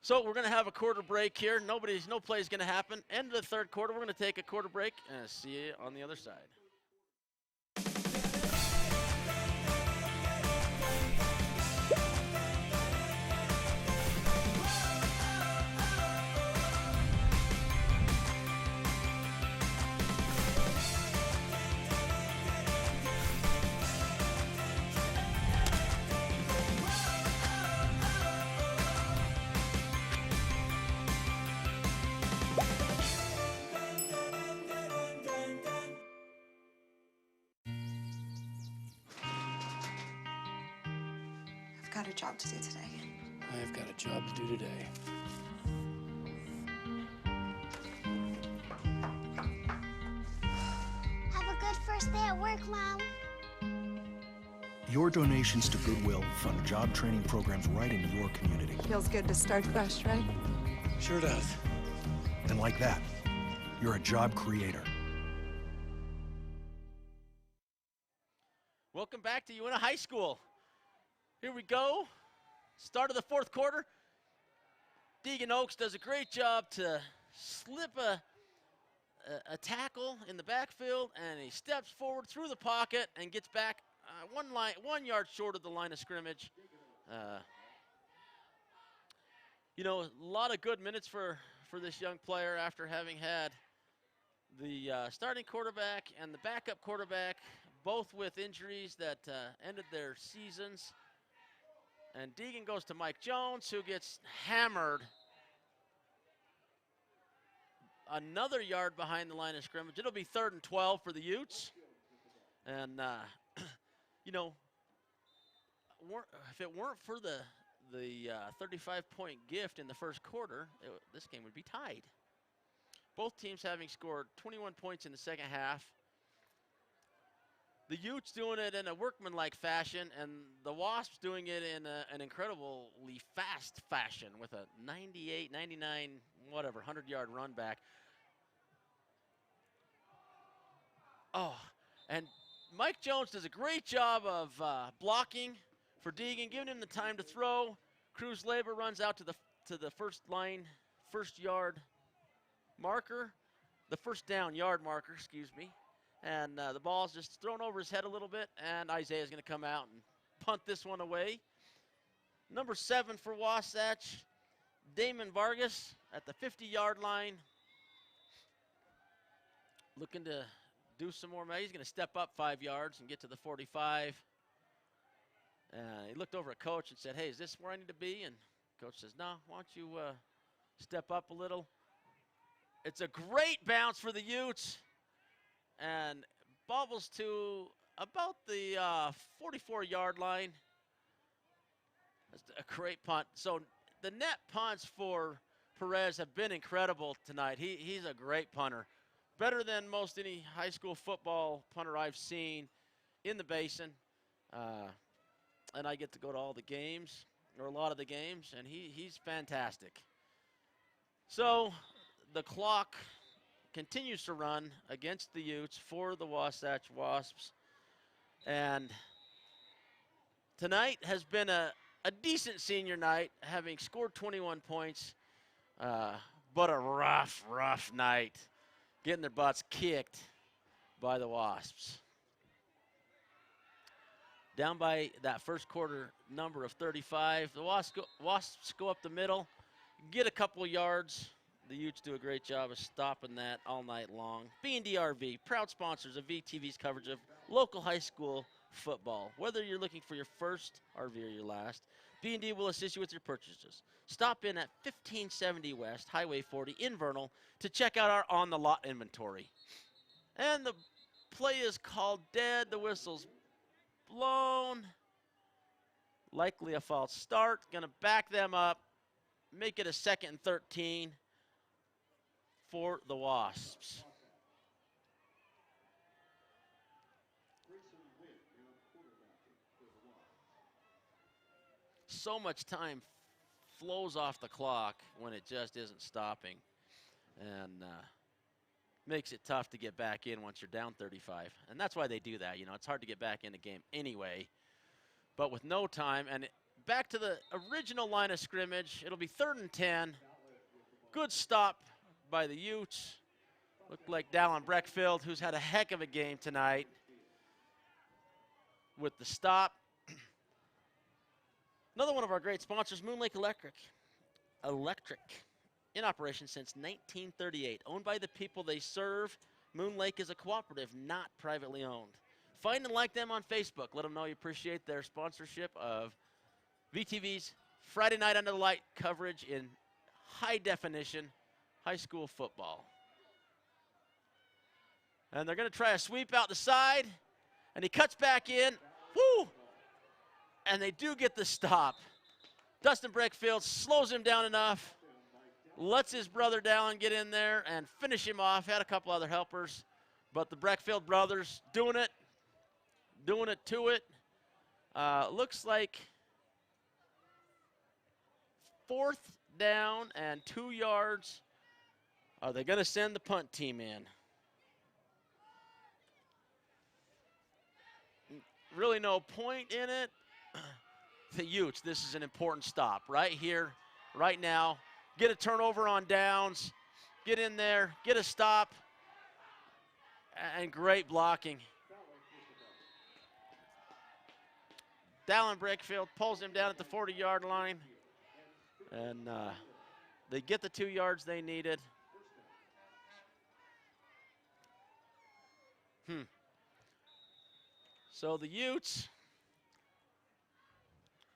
So we're going to have a quarter break here. No play is going to happen. End of the third quarter, we're going to take a quarter break and see you on the other side. I've got a job to do today. I've got a job to do today. Have a good first day at work, Mom. Your donations to Goodwill fund job training programs right in your community. Feels good to start fresh, right? Sure does. And like that, you're a job creator. Welcome back to Uintah High School. Here we go. Start of the fourth quarter. Deegan Oaks does a great job to slip a tackle in the backfield, and he steps forward through the pocket and gets back 1 yard short of the line of scrimmage. You know, a lot of good minutes for this young player after having had the starting quarterback and the backup quarterback, both with injuries that ended their seasons. And Deegan goes to Mike Jones, who gets hammered another yard behind the line of scrimmage. It'll be 3rd and 12 for the Utes. And, you know, if it weren't for the 35-point gift in the first quarter, this game would be tied. Both teams having scored 21 points in the second half. The Utes doing it in a workmanlike fashion, and the Wasps doing it in an incredibly fast fashion with a 98, 99, whatever, 100-yard run back. Oh, and Mike Jones does a great job of blocking for Deegan, giving him the time to throw. Cruz Labor runs out to the first yard marker, the first down yard marker, excuse me. And the ball's just thrown over his head a little bit, and Isaiah's going to come out and punt this one away. Number 7 for Wasatch, Damon Vargas at the 50-yard line. Looking to do some more. He's going to step up 5 yards and get to the 45. He looked over at Coach and said, "Hey, is this where I need to be?" And Coach says, "No, why don't you step up a little?" It's a great bounce for the Utes, and bobbles to about the 44-yard line. That's a great punt. So the net punts for Perez have been incredible tonight. He's a great punter. Better than most any high school football punter I've seen in the Basin. And I get to go to all the games, or a lot of the games, and he's fantastic. So the clock continues to run against the Utes for the Wasatch Wasps. And tonight has been a decent senior night, having scored 21 points, but a rough night, getting their butts kicked by the Wasps. Down by that first quarter number of 35. The Wasps go up the middle, get a couple of yards. The Utes do a great job of stopping that all night long. B&D RV, proud sponsors of VTV's coverage of local high school football. Whether you're looking for your first RV or your last, B&D will assist you with your purchases. Stop in at 1570 West, Highway 40 in Vernal to check out our on-the-lot inventory. And the play is called dead. The whistle's blown. Likely a false start. Going to back them up make it a 2nd and 13 for the Wasps. So much time flows off the clock when it just isn't stopping, and makes it tough to get back in once you're down 35. And that's why they do that. You know, it's hard to get back in the game anyway. But with no time, and back to the original line of scrimmage, it'll be 3rd and 10. Good stop by the Utes. Looked like Dallin Breckfield, who's had a heck of a game tonight with the stop. Another one of our great sponsors, Moon Lake Electric. In operation since 1938. Owned by the people they serve, Moon Lake is a cooperative, not privately owned. Find and like them on Facebook. Let them know you appreciate their sponsorship of VTV's Friday Night Under the Light coverage in high definition high school football. And they're going to try a sweep out the side, and he cuts back in. Woo! And they do get the stop. Dustin Breckfield slows him down enough, lets his brother Dallin get in there and finish him off. Had a couple other helpers, but the Breckfield brothers doing it to it. Looks like 4th down and 2 yards. Are they going to send the punt team in? Really no point in it. The Utes, this is an important stop right here, right now. Get a turnover on downs, get in there, get a stop, and great blocking. Dallin Breckfield pulls him down at the 40-yard line, and they get the 2 yards they needed. So the Utes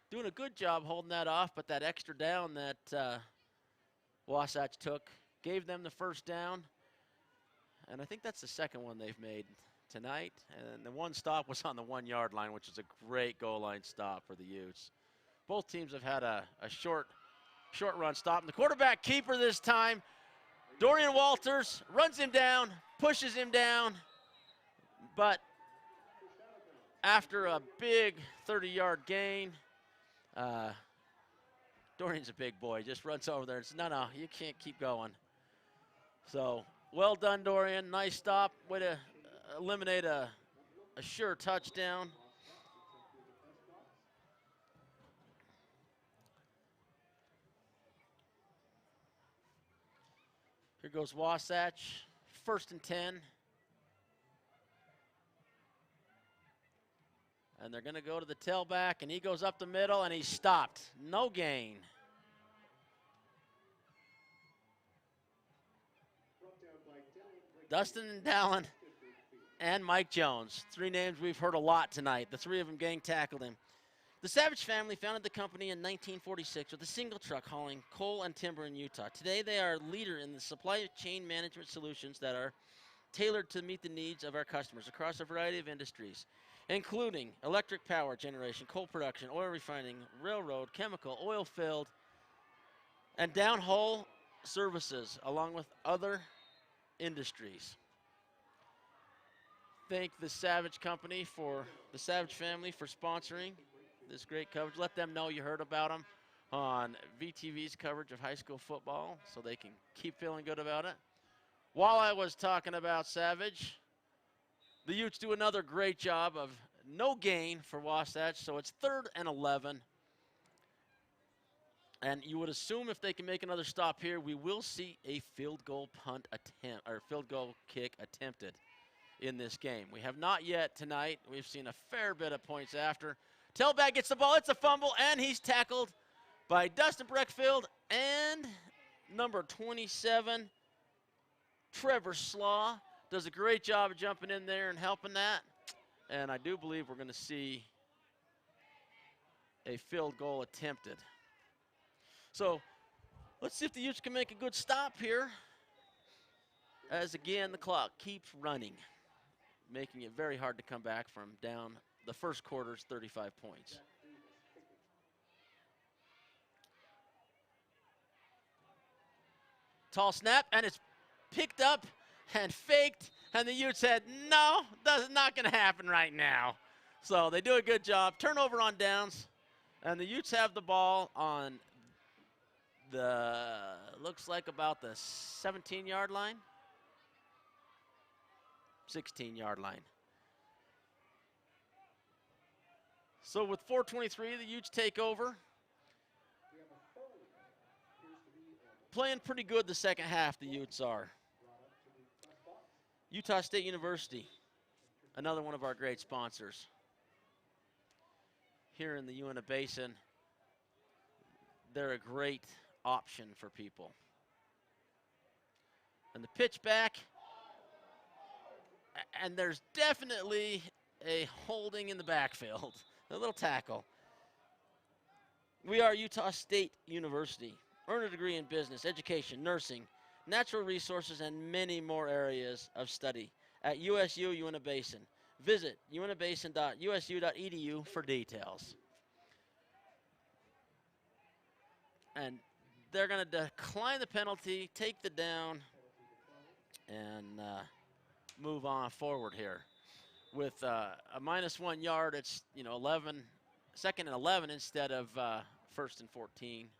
doing a good job holding that off, but that extra down that Wasatch took gave them the 1st down. And I think that's the 2nd one they've made tonight. And the one stop was on the 1-yard line, which is a great goal line stop for the Utes. Both teams have had a short run stop. And the quarterback keeper this time, Dorian Walters, runs him down, pushes him down. But after a big 30-yard gain, Dorian's a big boy, just runs over there and says, no, you can't keep going. So, well done, Dorian. Nice stop. Way to eliminate a sure touchdown. Here goes Wasatch, 1st and 10. And they're going to go to the tailback, and he goes up the middle, and he's stopped. No gain. Dustin and Dallin and Mike Jones. 3 names we've heard a lot tonight. The 3 of them gang tackled him. The Savage family founded the company in 1946 with a single truck hauling coal and timber in Utah. Today, they are a leader in the supply chain management solutions that are tailored to meet the needs of our customers across a variety of industries, including electric power generation, coal production, oil refining, railroad, chemical, oil field, and downhole services, along with other industries. Thank the Savage Company the Savage family for sponsoring this great coverage. Let them know you heard about them on VTV's coverage of high school football so they can keep feeling good about it. While I was talking about Savage, the Utes do another great job of no gain for Wasatch, so it's 3rd and 11. And you would assume if they can make another stop here, we will see a field goal kick attempted in this game. We have not yet tonight. We've seen a fair bit of points after. Tailback gets the ball, it's a fumble, and he's tackled by Dustin Breckfield and number 27, Trevor Slaw. Does a great job of jumping in there and helping that. And I do believe we're going to see a field goal attempted. So let's see if the Utes can make a good stop here, as again the clock keeps running, making it very hard to come back from down the first quarter's 35 points. Tall snap, and it's picked up and faked, and the Utes said, no, that's not going to happen right now. So they do a good job. Turnover on downs, and the Utes have the ball on the, looks like about the 17-yard line. 16-yard line. So with 4:23, the Utes take over. Playing pretty good the second half, the Utes are. Utah State University, another one of our great sponsors. Here in the Uintah Basin, they're a great option for people. And the pitch back, and there's definitely a holding in the backfield, a little tackle. We are Utah State University. Earn a degree in business, education, nursing, natural resources, and many more areas of study at USU Uintah Basin. Visit uintahbasin.usu.edu for details. And they're going to decline the penalty, take the down, and move on forward here. With a -1 yard, it's 2nd and 11 instead of 1st and 14.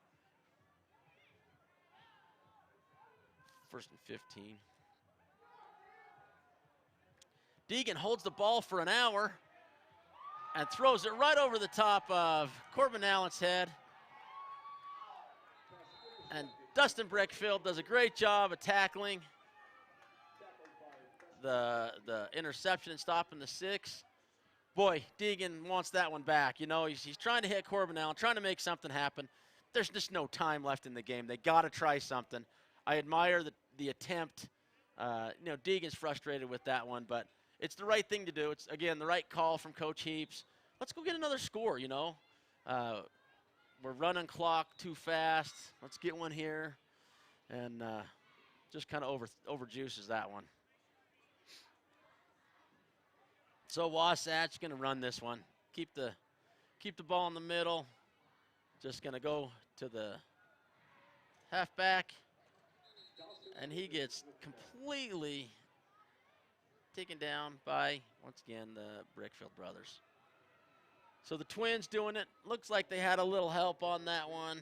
1st and 15. Deegan holds the ball for an hour and throws it right over the top of Corbin Allen's head. And Dustin Breckfield does a great job of tackling the interception and stopping the 6. Boy, Deegan wants that one back. He's trying to hit Corbin Allen, trying to make something happen. There's just no time left in the game. They got to try something. I admire the attempt. Deegan's frustrated with that one, but it's the right thing to do. It's, again, the right call from Coach Heaps. Let's go get another score, We're running clock too fast. Let's get one here. And just kind of overjuices that one. So Wasatch going to run this one. Keep the ball in the middle. Just going to go to the halfback. And he gets completely taken down by, once again, the Brickfield brothers. So the Twins doing it. Looks like they had a little help on that one.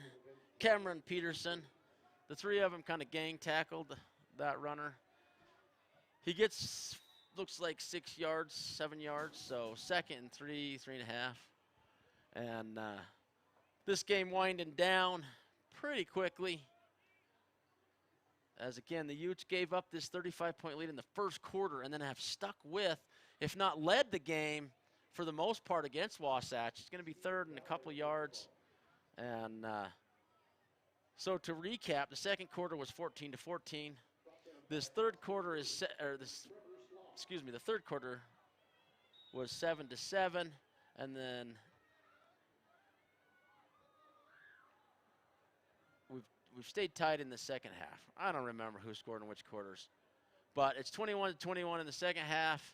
Cameron Peterson. The three of them kind of gang tackled that runner. He gets, looks like 6 yards, 7 yards. So 2nd and 3, 3.5. And this game winding down pretty quickly. As again, the Utes gave up this 35-point lead in the first quarter and then have stuck with, if not led the game for the most part against Wasatch. It's going to be 3rd and a couple yards. And so to recap, the second quarter was 14-14. The third quarter was 7-7, and then we've stayed tied in the second half. I don't remember who scored in which quarters, but it's 21-21 in the second half,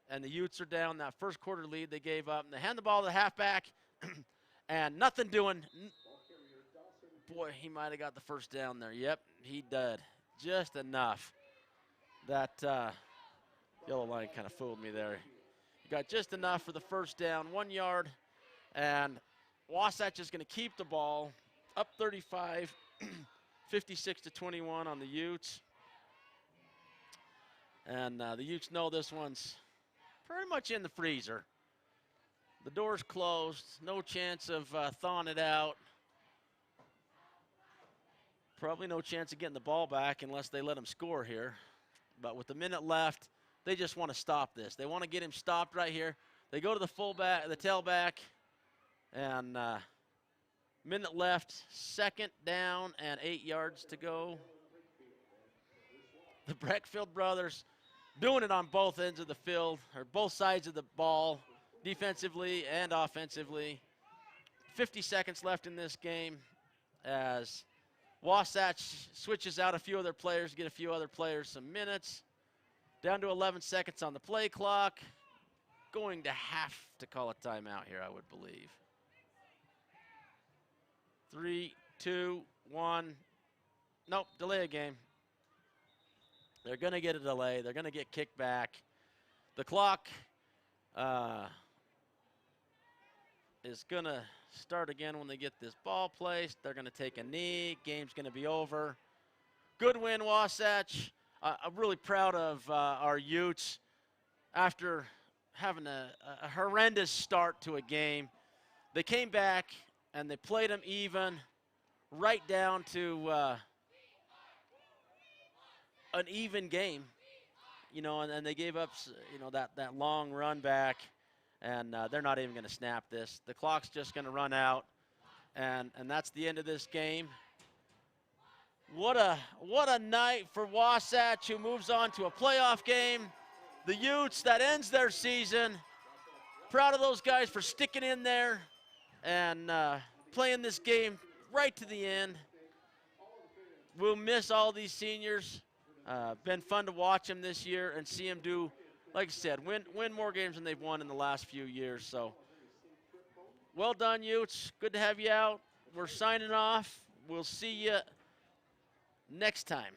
and the Utes are down that first quarter lead they gave up, and they hand the ball to the halfback, and nothing doing. Boy, he might have got the first down there. Yep, he did. Just enough. That yellow line kind of fooled me there. He got just enough for the first down, 1 yard, and Wasatch is going to keep the ball up 35, 56-21 on the Utes. And the Utes know this one's pretty much in the freezer. The door's closed, no chance of thawing it out. Probably no chance of getting the ball back unless they let him score here. But with a minute left, they just want to stop this. They want to get him stopped right here. They go to the fullback, the tailback, and minute left, 2nd down and 8 yards to go. The Breckfield brothers doing it on both ends of the field, or both sides of the ball, defensively and offensively. 50 seconds left in this game as Wasatch switches out a few other players, get a few other players some minutes. Down to 11 seconds on the play clock. Going to have to call a timeout here, I would believe. 3, 2, 1. Nope, delay a game. They're going to get a delay. They're going to get kicked back. The clock is going to start again when they get this ball placed. They're going to take a knee. Game's going to be over. Good win, Wasatch. I'm really proud of our Utes after having a horrendous start to a game. They came back and they played them even, right down to an even game, you know, and they gave up, you know, that long run back, and they're not even going to snap this. The clock's just going to run out, and that's the end of this game. What a night for Wasatch, who moves on to a playoff game. The Utes, that ends their season. Proud of those guys for sticking in there and playing this game right to the end. We'll miss all these seniors. Been fun to watch them this year and see them do, like I said, win more games than they've won in the last few years. So, well done, Utes. Good to have you out. We're signing off. We'll see you next time.